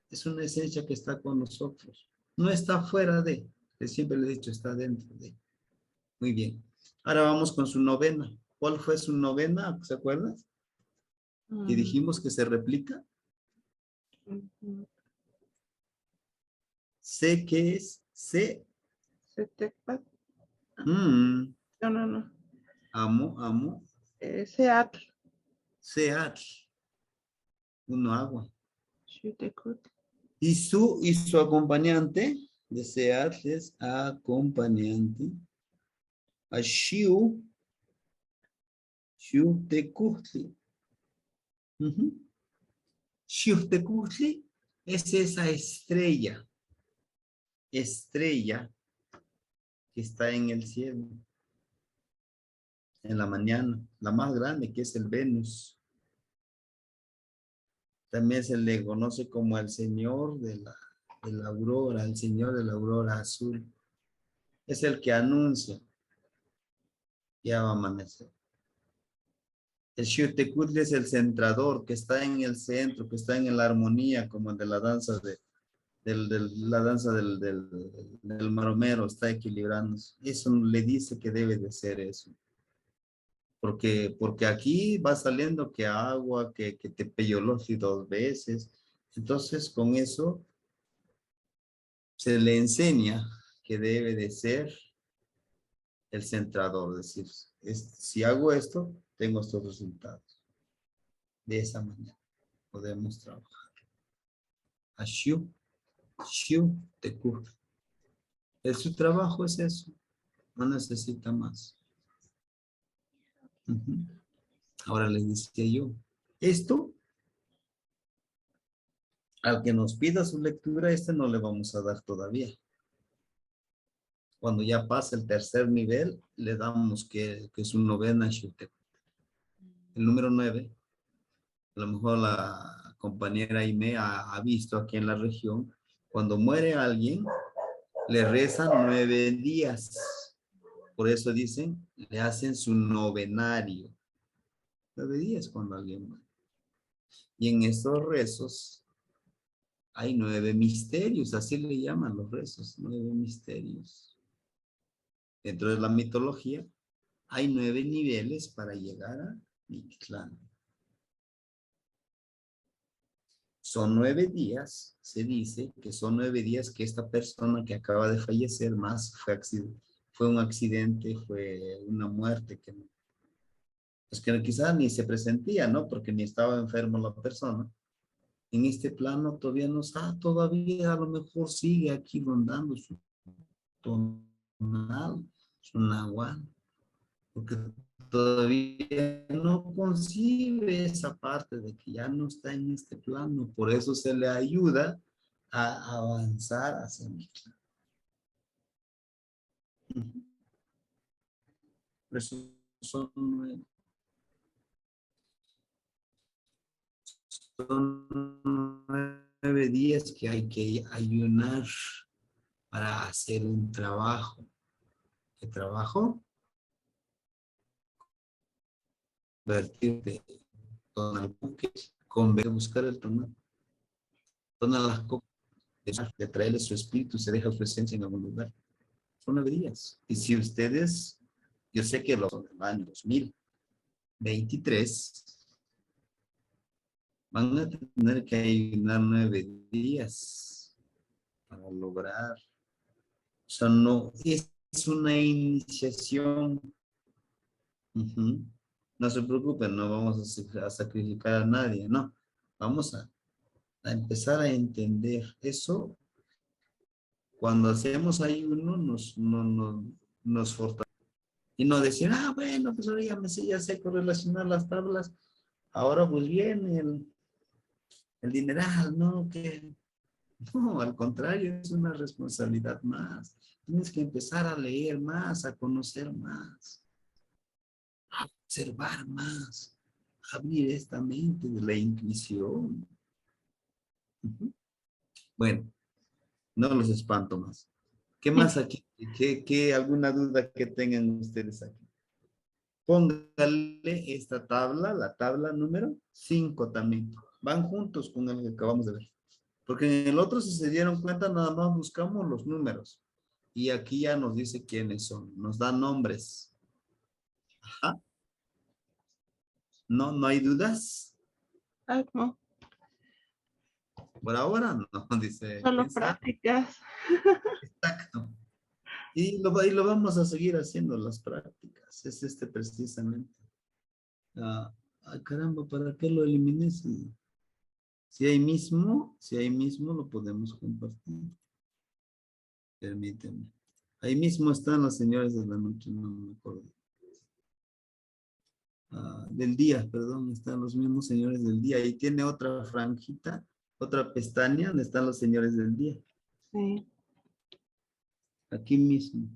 [SPEAKER 1] Es una esencia que está con nosotros. No está fuera de, que siempre le he dicho, está dentro de. Muy bien. Ahora vamos con su novena. ¿Cuál fue su novena? ¿Se acuerdan? Que dijimos que se replica.
[SPEAKER 4] Ujú.
[SPEAKER 1] Sé que es, sé
[SPEAKER 4] Setecpat.
[SPEAKER 1] Mm,
[SPEAKER 4] No.
[SPEAKER 1] amo,
[SPEAKER 4] Seatl.
[SPEAKER 1] Seatl. Uno agua.
[SPEAKER 4] Xutecutl.
[SPEAKER 1] Y su acompañante de Seatl es acompañante. A Xiuhtecutli. Xiuhtecutli es esa estrella que está en el cielo, en la mañana, la más grande que es el Venus. También se le conoce como el señor de la aurora, el señor de la aurora azul. Es el que anuncia, ya va a amanecer. El Xiuhtecutli es el centrador que está en el centro, que está en la armonía, como el de la danza la danza del maromero, está equilibrándose. Eso le dice que debe de ser eso. Porque aquí va saliendo que agua, que te peyolosi 2 veces. Entonces, con eso se le enseña que debe de ser el centrador. Es decir, si hago esto, tengo estos resultados. De esa manera podemos trabajar. Ashiu, te cura. Su trabajo es eso. No necesita más. Ahora les decía yo, esto, al que nos pida su lectura, no le vamos a dar todavía. Cuando ya pasa el tercer nivel, le damos que es un novena Shute. El número 9, a lo mejor la compañera Aime ha visto aquí en la región, cuando muere alguien, le rezan 9 días. Por eso dicen, le hacen su novenario. 9 días cuando alguien muere. Y en estos rezos hay 9 misterios, así le llaman los rezos, 9 misterios. Dentro de la mitología hay 9 niveles para llegar a Mictlán. Son 9 días, se dice que son 9 días que esta persona que acaba de fallecer más fue un accidente, fue una muerte que pues que quizás ni se presentía, ¿no? Porque ni estaba enfermo la persona. En este plano todavía no está, todavía a lo mejor sigue aquí rondando su tonal, su nahual, porque todavía no concibe esa parte de que ya no está en este plano, por eso se le ayuda a avanzar hacia mi plano. Por eso son 9 días que hay que ayunar para hacer un trabajo. ¿Qué trabajo? Convertirte con el buque, buscar el tomate. Todas las cosas, de traerle su espíritu, se deja su esencia en algún lugar. Son 9 días. Y si ustedes, yo sé que los del año 2023 van a tener que ayunar 9 días para lograr. O sea, no es una iniciación. No se preocupen, no vamos a sacrificar a nadie, no. Vamos a empezar a entender eso. Cuando hacemos ayuno, nos fortalece. Y no decir, bueno, pues ahora ya sé correlacionar las tablas. Ahora pues viene el dineral, ¿no? No, al contrario, es una responsabilidad más. Tienes que empezar a leer más, a conocer más, a observar más, a abrir esta mente de la intuición. Bueno, no los espanto más. ¿Qué más aquí? ¿Alguna duda que tengan ustedes aquí? Póngale esta tabla, la tabla número 5 también. Van juntos con el que acabamos de ver. Porque en el otro, si se dieron cuenta, nada más buscamos los números. Y aquí ya nos dice quiénes son. Nos da nombres. Ajá. No hay dudas.
[SPEAKER 4] No.
[SPEAKER 1] Por ahora no, dice.
[SPEAKER 4] Solo prácticas.
[SPEAKER 1] Exacto. Y lo vamos a seguir haciendo las prácticas. Es precisamente. Caramba, ¿para qué lo eliminé? Si ahí mismo lo podemos compartir. Permíteme. Ahí mismo están los señores de la noche, no me acuerdo. Del día, perdón, están los mismos señores del día. Y tiene otra franjita, otra pestaña donde están los señores del día.
[SPEAKER 4] Sí.
[SPEAKER 1] Aquí mismo.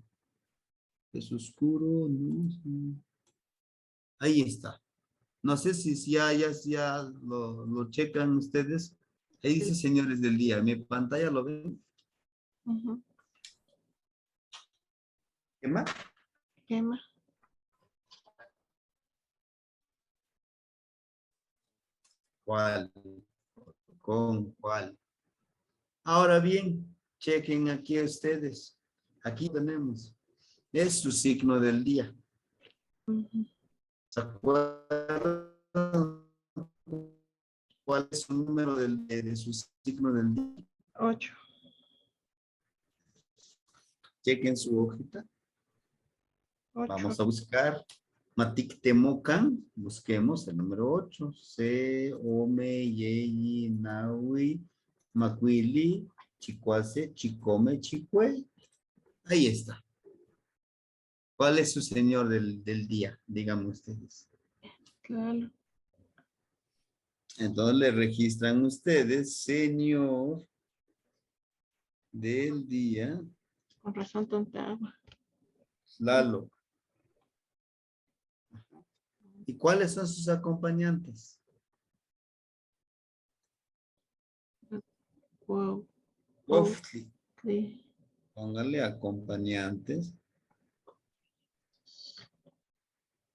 [SPEAKER 1] Es oscuro, ¿no? Sí. Ahí está. No sé si ya lo checan ustedes. Ahí dice señores del día. Mi pantalla lo ven.
[SPEAKER 4] Ujú.
[SPEAKER 1] ¿Qué más?
[SPEAKER 4] Quema.
[SPEAKER 1] ¿Cuál? ¿Con cuál? Ahora bien, chequen aquí ustedes. Aquí tenemos. Es su signo del día.
[SPEAKER 4] Ujú.
[SPEAKER 1] ¿Se acuerdan cuál es su número de su signo del día?
[SPEAKER 4] 8.
[SPEAKER 1] Chequen su hojita.
[SPEAKER 4] 8.
[SPEAKER 1] Vamos a buscar Matik Temocan. Busquemos el número 8. C, Ome, Yeyi, Naui, Macuili, Chicuase, Chicome, Chicue. Ahí está. ¿Cuál es su señor del día? Díganme ustedes.
[SPEAKER 4] Claro.
[SPEAKER 1] Entonces le registran ustedes señor del día.
[SPEAKER 4] Con razón tanta agua.
[SPEAKER 1] Lalo. ¿Y cuáles son sus acompañantes?
[SPEAKER 4] Wow.
[SPEAKER 1] Oftli.
[SPEAKER 4] Sí.
[SPEAKER 1] Póngale acompañantes.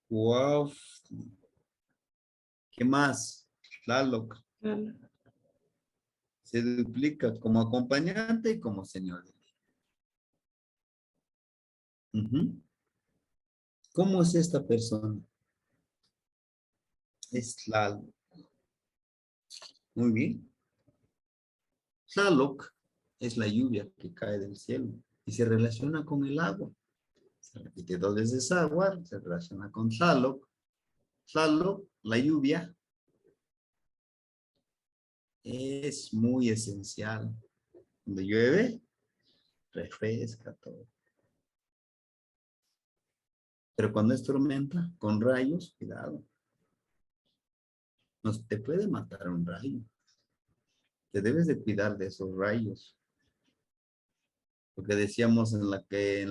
[SPEAKER 1] Oftli. ¿Qué más? Lalo.
[SPEAKER 4] Claro.
[SPEAKER 1] Se duplica como acompañante y como señor del día. Ujú. ¿Cómo es esta persona? Es Tlaloc. Muy bien. Tlaloc es la lluvia que cae del cielo y se relaciona con el agua. Se repite 2 veces agua, se relaciona con Tlaloc. Tlaloc, la lluvia, es muy esencial. Cuando llueve, refresca todo. Pero cuando es tormenta, con rayos, cuidado. No te puede matar un rayo. Te debes de cuidar de esos rayos. Lo que decíamos en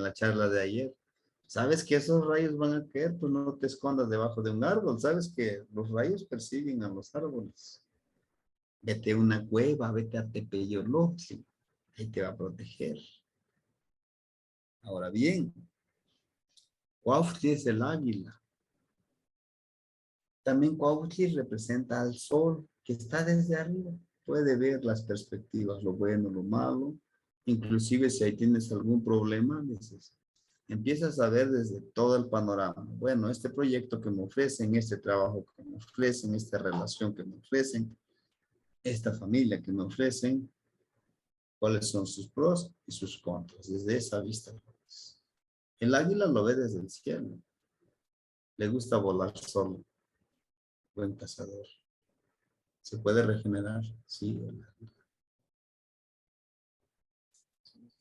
[SPEAKER 1] la charla de ayer. Sabes que esos rayos van a caer, pues no te escondas debajo de un árbol. Sabes que los rayos persiguen a los árboles. Vete a una cueva, vete a Tepeyolotli. Ahí te va a proteger. Ahora bien, Cuautli es el águila. También Cuautli representa al sol que está desde arriba. Puede ver las perspectivas, lo bueno, lo malo. Inclusive si ahí tienes algún problema, dices, empiezas a ver desde todo el panorama. Bueno, este proyecto que me ofrecen, este trabajo que me ofrecen, esta relación que me ofrecen, esta familia que me ofrecen, cuáles son sus pros y sus contras, desde esa vista. El águila lo ve desde el cielo. Le gusta volar solo. Buen cazador. ¿Se puede regenerar? Sí.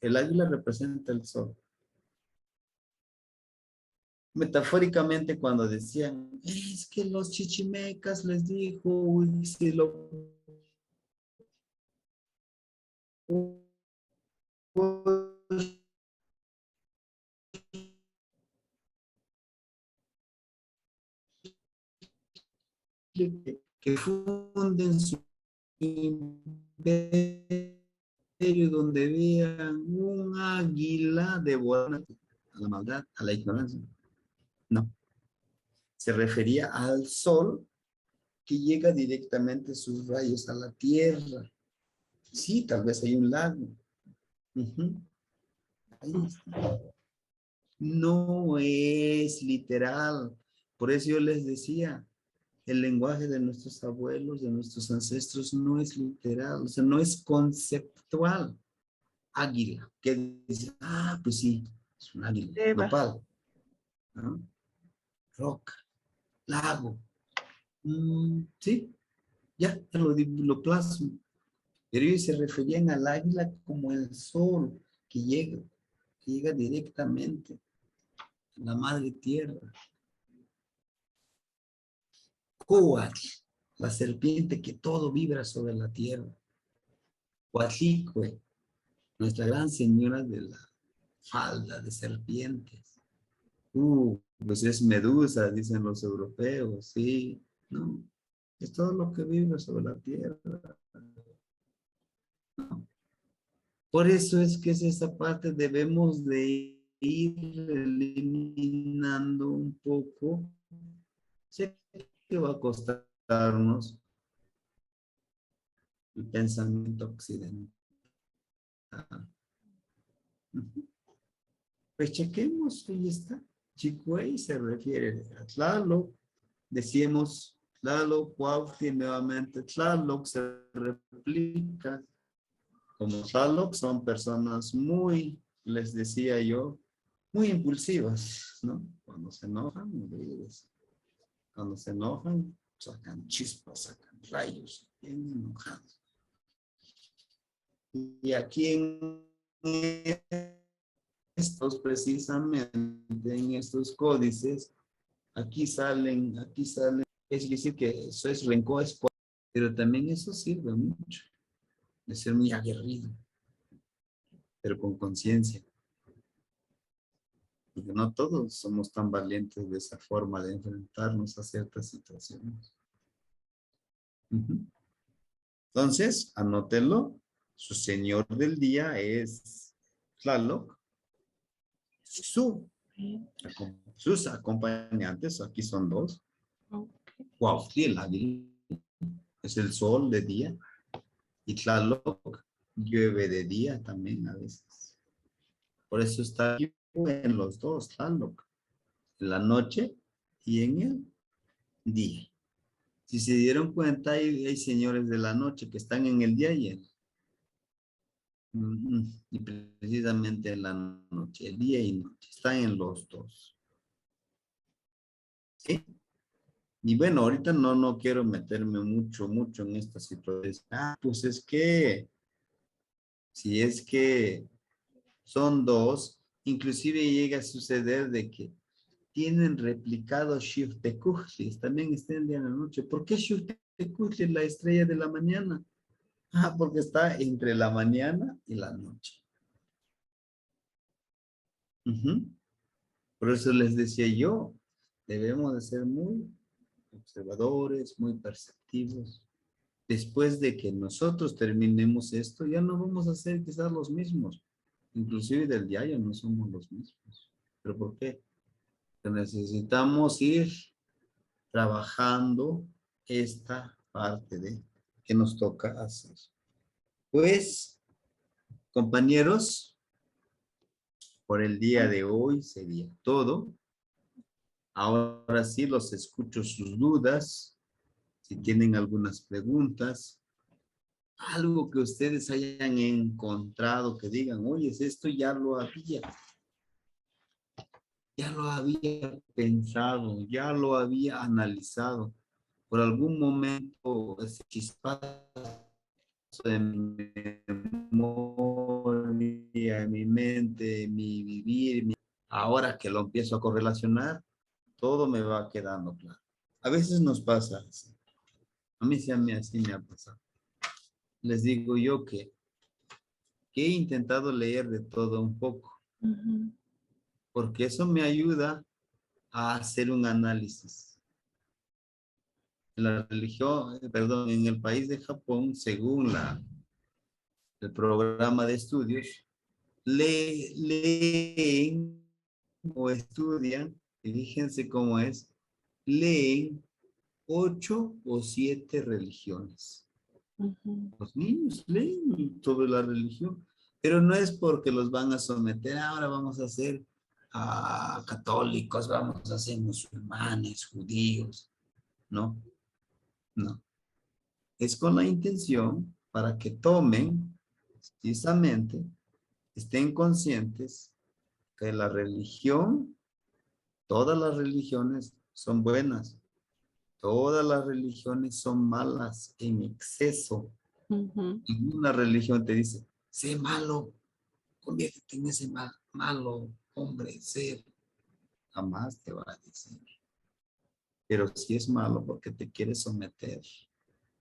[SPEAKER 1] El águila representa el sol. Metafóricamente cuando decían, es que los chichimecas les dijo, uy, si lo que funden su imperio donde vean un águila devorando a la maldad, a la ignorancia. No. Se refería al sol que llega directamente sus rayos a la tierra. Sí, tal vez hay un lago. Ahí está. No es literal. Por eso yo les decía, el lenguaje de nuestros abuelos, de nuestros ancestros, no es literal, o sea, no es conceptual. Águila, que dice, pues sí, Es un águila,
[SPEAKER 4] Eva.
[SPEAKER 1] nopal, ¿no? Roca, lago. Sí, ya lo plasmo. Pero ellos se referían al águila como el sol que llega directamente a la madre tierra. Coatl, la serpiente que todo vibra sobre la tierra. Coatlicue, nuestra gran señora de la falda de serpientes. Pues es Medusa, dicen los europeos, sí, no, es todo lo que vive sobre la tierra. No. Por eso es que es esa parte, debemos de ir eliminando un poco. Sé que va a costarnos el pensamiento occidental. Ujú. Pues chequemos, ahí está. Chicue se refiere a Tlaloc. Decíamos Tlaloc, Cuautli, nuevamente Tlaloc se replica. Como Tlaloc son personas muy, les decía yo, muy impulsivas, ¿no? Cuando se enojan, cuando se enojan, sacan chispas, sacan rayos, bien enojados. Y aquí en estos, precisamente, en estos códices, aquí salen, es decir que eso es rencor, pero también eso sirve mucho, de ser muy aguerrido, pero con conciencia. Porque no todos somos tan valientes de esa forma de enfrentarnos a ciertas situaciones. Entonces, anótenlo. Su señor del día es Tlaloc. Sus acompañantes, aquí son dos. Cuautli, el águila, es el sol de día. Y Tlaloc llueve de día también a veces. Por eso está en los dos, Tlaloc. En la noche y en el día. Si se dieron cuenta, hay señores de la noche que están en el día y precisamente en la noche, día y noche, están en los dos. ¿Sí? Y bueno, ahorita no quiero meterme mucho en esta situación. Pues es que, si es que son dos, inclusive llega a suceder de que tienen replicado Shiftekujlis, también está el día y la noche. ¿Por qué Shiftekujlis, la estrella de la mañana? Porque está entre la mañana y la noche. Por eso les decía yo, debemos de ser muy observadores, muy perceptivos. Después de que nosotros terminemos esto, ya no vamos a ser quizás los mismos. Inclusive del diario no somos los mismos. ¿Pero por qué? Porque necesitamos ir trabajando esta parte de que nos toca hacer. Pues, compañeros, por el día de hoy sería todo. Ahora sí los escucho sus dudas. Si tienen algunas preguntas, algo que ustedes hayan encontrado, que digan, oye, esto ya lo había pensado, ya lo había analizado. Por algún momento ese chispazo de mi memoria, mi mente, mi vivir, ahora que lo empiezo a correlacionar, todo me va quedando claro. A veces nos pasa así. A mí sí, así me ha pasado. Les digo yo que he intentado leer de todo un poco, porque eso me ayuda a hacer un análisis. En la religión, perdón, en el país de Japón, según el programa de estudios, leen o estudian, y fíjense cómo es, leen 8 o 7 religiones. Los niños leen sobre la religión, pero no es porque los van a someter, ahora vamos a ser católicos, vamos a ser musulmanes, judíos. No, no. Es con la intención para que tomen, precisamente, estén conscientes, que la religión, todas las religiones son buenas. Todas las religiones son malas en exceso. Ninguna religión te dice, sé malo, conviértete en ese malo hombre, ser. Jamás te va a decir. Pero si es malo porque te quiere someter,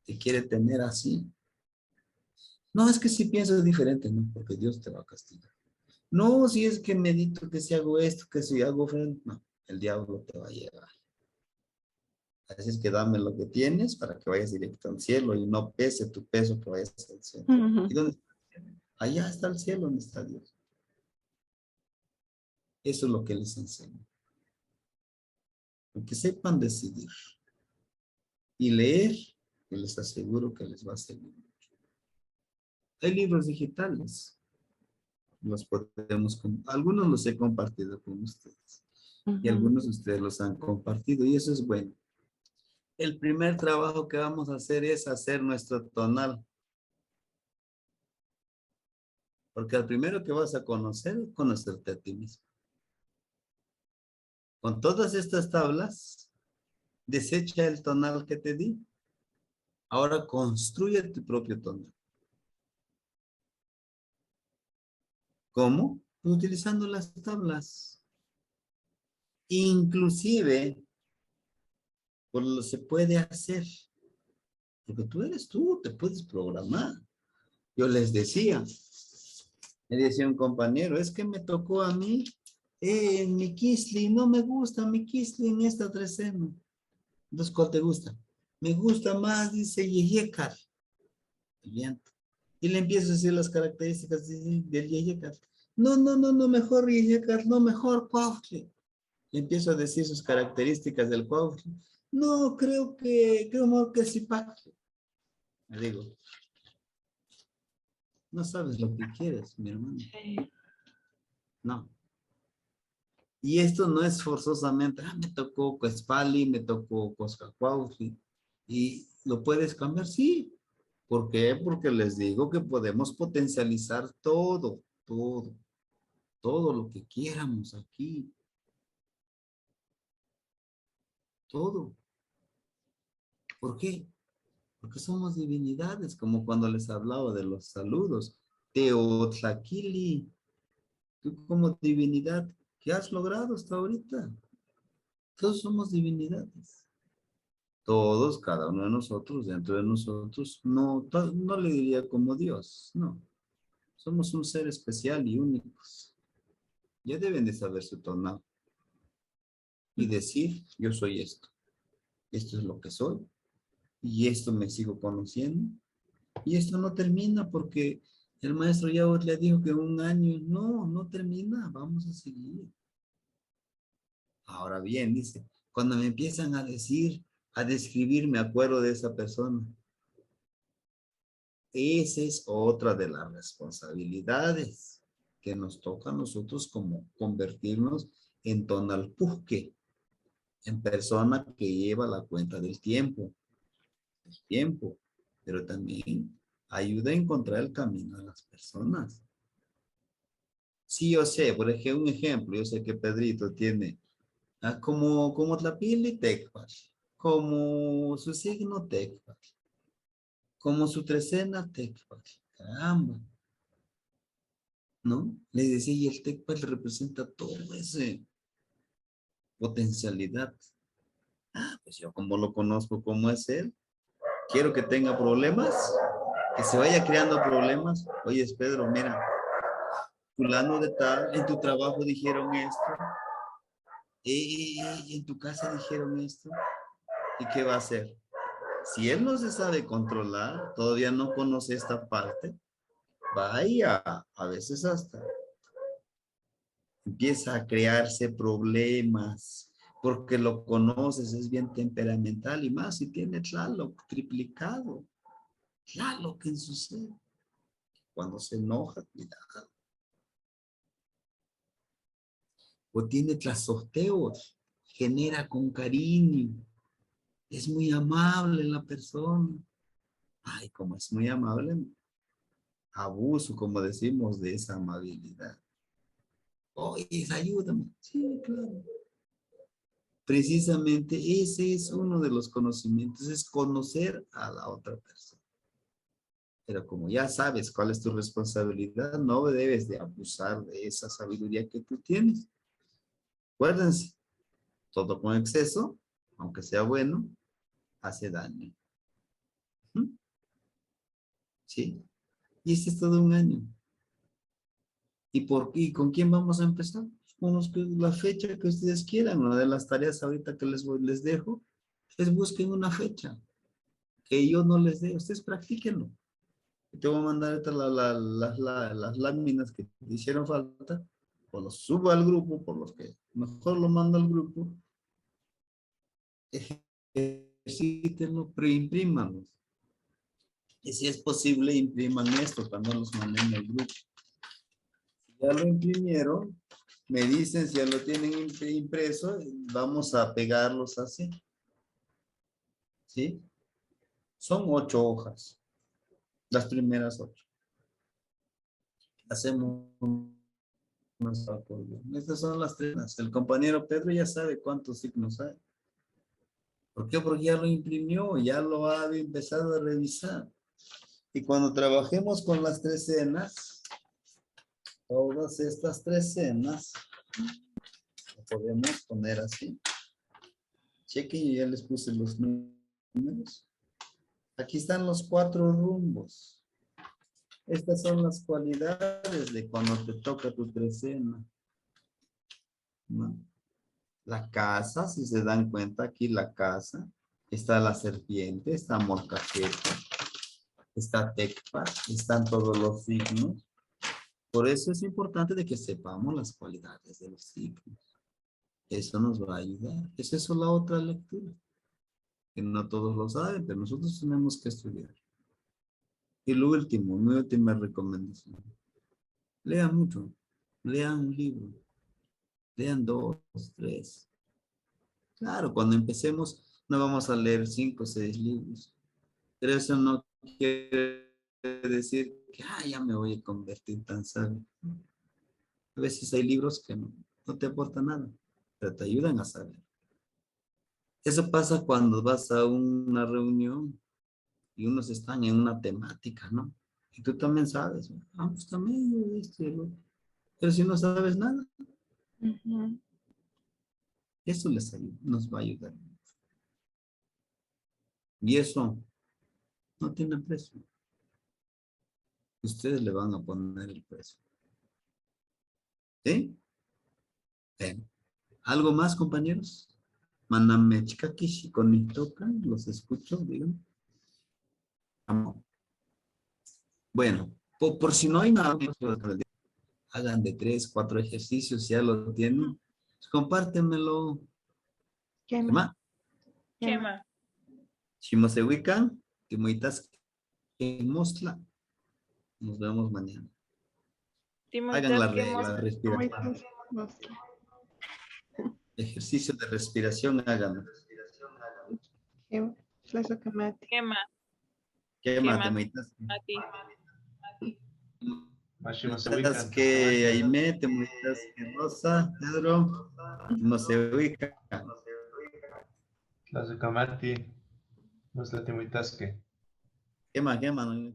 [SPEAKER 1] te quiere tener así. No, es que si piensas diferente, no, porque Dios te va a castigar. No, si es que medito, que si hago esto, que si hago frente, no, el diablo te va a llevar. Así es que dame lo que tienes para que vayas directo al cielo y no pese tu peso que vayas al cielo. ¿Y dónde está el cielo? Allá está el cielo, donde está Dios. Eso es lo que les enseño. Que sepan decidir. Y leer, que les aseguro que les va a servir mucho. Hay libros digitales. Algunos los he compartido con ustedes. Y algunos de ustedes los han compartido. Y eso es bueno. El primer trabajo que vamos a hacer es hacer nuestro tonal. Porque el primero que vas a conocer es conocerte a ti mismo. Con todas estas tablas, desecha el tonal que te di. Ahora construye tu propio tonal. ¿Cómo? Pues utilizando las tablas. Inclusive, pues lo se puede hacer. Porque tú eres tú, te puedes programar. Yo les decía, me decía un compañero, es que me tocó a mí en mi Kisling, no me gusta mi Kisling esta trecena. Entonces, ¿cuál te gusta? Me gusta más, dice Yeyekar. El viento. Y le empiezo a decir las características del Yeyekar. No, mejor Yeyekar, no, mejor Cuauhtli. Le empiezo a decir sus características del Cuauhtli. No, creo mejor que Zipacli. Le digo, no sabes lo que quieres, mi hermano. No. Y esto no es forzosamente, me tocó Coespali, me tocó Coscacuautli. ¿Y lo puedes cambiar? Sí. ¿Por qué? Porque les digo que podemos potencializar todo lo que quieramos aquí. Todo. ¿Por qué? Porque somos divinidades, como cuando les hablaba de los saludos. Teotlaquili. Tú como divinidad, ¿qué has logrado hasta ahorita? Todos somos divinidades. Todos, cada uno de nosotros, dentro de nosotros, no le diría como Dios, no. Somos un ser especial y únicos. Ya deben de saber su tonal. Y decir, yo soy esto. Esto es lo que soy. Y esto me sigo conociendo. Y esto no termina porque el maestro ya le dijo que en un año, no termina, vamos a seguir. Ahora bien, dice, cuando me empiezan a decir, a describir, me acuerdo de esa persona. Esa es otra de las responsabilidades que nos toca a nosotros como convertirnos en tonalpujque, en persona que lleva la cuenta del tiempo, pero también ayuda a encontrar el camino a las personas. Sí, yo sé, por ejemplo, un ejemplo, yo sé que Pedrito tiene como Tlapili Tecpat, como su signo Tecpat, como su trecena Tecpat. Caramba. ¿No? Le decía, y el Tecpat representa todo ese potencialidad. Pues yo como lo conozco, como es él, quiero que tenga problemas, que se vaya creando problemas. Oye, Pedro, mira, fulano de tal, en tu trabajo dijeron esto, y en tu casa dijeron esto, ¿y qué va a hacer? Si él no se sabe controlar, todavía no conoce esta parte, vaya, a veces hasta empieza a crearse problemas, porque lo conoces, es bien temperamental y más si tiene Tlaloc triplicado. Tlaloc en su ser. Cuando se enoja, cuidado. O tiene tlazosteos, genera con cariño. Es muy amable la persona. Ay, como es muy amable, abuso, como decimos, de esa amabilidad. Oye, ayúdame. Sí, claro. Precisamente ese es uno de los conocimientos, es conocer a la otra persona. Pero como ya sabes cuál es tu responsabilidad, no debes de abusar de esa sabiduría que tú tienes. Acuérdense, todo con exceso, aunque sea bueno, hace daño. ¿Mm? ¿Sí? Y este es todo un año. ¿Y con quién vamos a empezar? Con la fecha que ustedes quieran. Una de las tareas ahorita que les dejo es busquen una fecha que yo no les dé. Ustedes practíquenlo. Te voy a mandar ahorita las láminas que te hicieron falta, o los subo al grupo, por los que mejor lo mando al grupo. Ejercítenlo, preimprimanlos. Y si es posible, impriman esto cuando los manden al grupo. Si ya lo imprimieron, me dicen si ya lo tienen impreso, vamos a pegarlos así. ¿Sí? Son 8 hojas. Las primeras 8. Hacemos estas son las 3. El compañero Pedro ya sabe cuántos signos hay. ¿Por qué? Porque ya lo imprimió, ya lo ha empezado a revisar. Y cuando trabajemos con las 3 cenas, todas estas 3 cenas, lo podemos poner así. Chequen, yo ya les puse los números. Aquí están los 4 rumbos. Estas son las cualidades de cuando te toca tu trecena. ¿No? La casa, si se dan cuenta, aquí la casa, está la serpiente, está molcajete, está tecpa, están todos los signos. Por eso es importante de que sepamos las cualidades de los signos. Eso nos va a ayudar. Es eso la otra lectura. Que no todos lo saben, pero nosotros tenemos que estudiar. Y lo último, mi última recomendación. Lean mucho. Lean un libro. Lean 2, 3. Claro, cuando empecemos no vamos a leer 5 o 6 libros. Pero eso no quiere decir que ya me voy a convertir tan sabio. A veces hay libros que no te aportan nada, pero te ayudan a saber. Eso pasa cuando vas a una reunión y unos están en una temática, ¿no? Y tú también sabes, pues también yo esto y lo otro. Pero si no sabes nada,
[SPEAKER 4] Ujú.
[SPEAKER 1] eso les ayuda, nos va a ayudar. Y eso no tiene precio. Ustedes le van a poner el precio. ¿Sí? Bien. ¿Algo más, compañeros? Manamechkakishi con Itoka, los escucho, digan. Bueno, por si no hay nada, hagan de 3, 4 ejercicios, ya lo tienen. Compártemelo. ¿Qué
[SPEAKER 4] Quema,
[SPEAKER 1] más?
[SPEAKER 2] Chema.
[SPEAKER 1] Shimosewikan, Timoitas Mostla. Nos vemos mañana. Hagan la respiración.
[SPEAKER 4] Mostla.
[SPEAKER 1] Ejercicio de respiración, háganlo.
[SPEAKER 4] Quema, Tlazohcamati.
[SPEAKER 2] Chema.
[SPEAKER 1] Quema,
[SPEAKER 2] Quema.
[SPEAKER 1] Timoitas.
[SPEAKER 2] A ti.
[SPEAKER 3] Mashimasewikan.
[SPEAKER 1] Que Aime, Timoitas que Rosa, Pedro, Shimosewikan.
[SPEAKER 3] Tlazohcamati. Nos latimitasque.
[SPEAKER 1] Quema, no.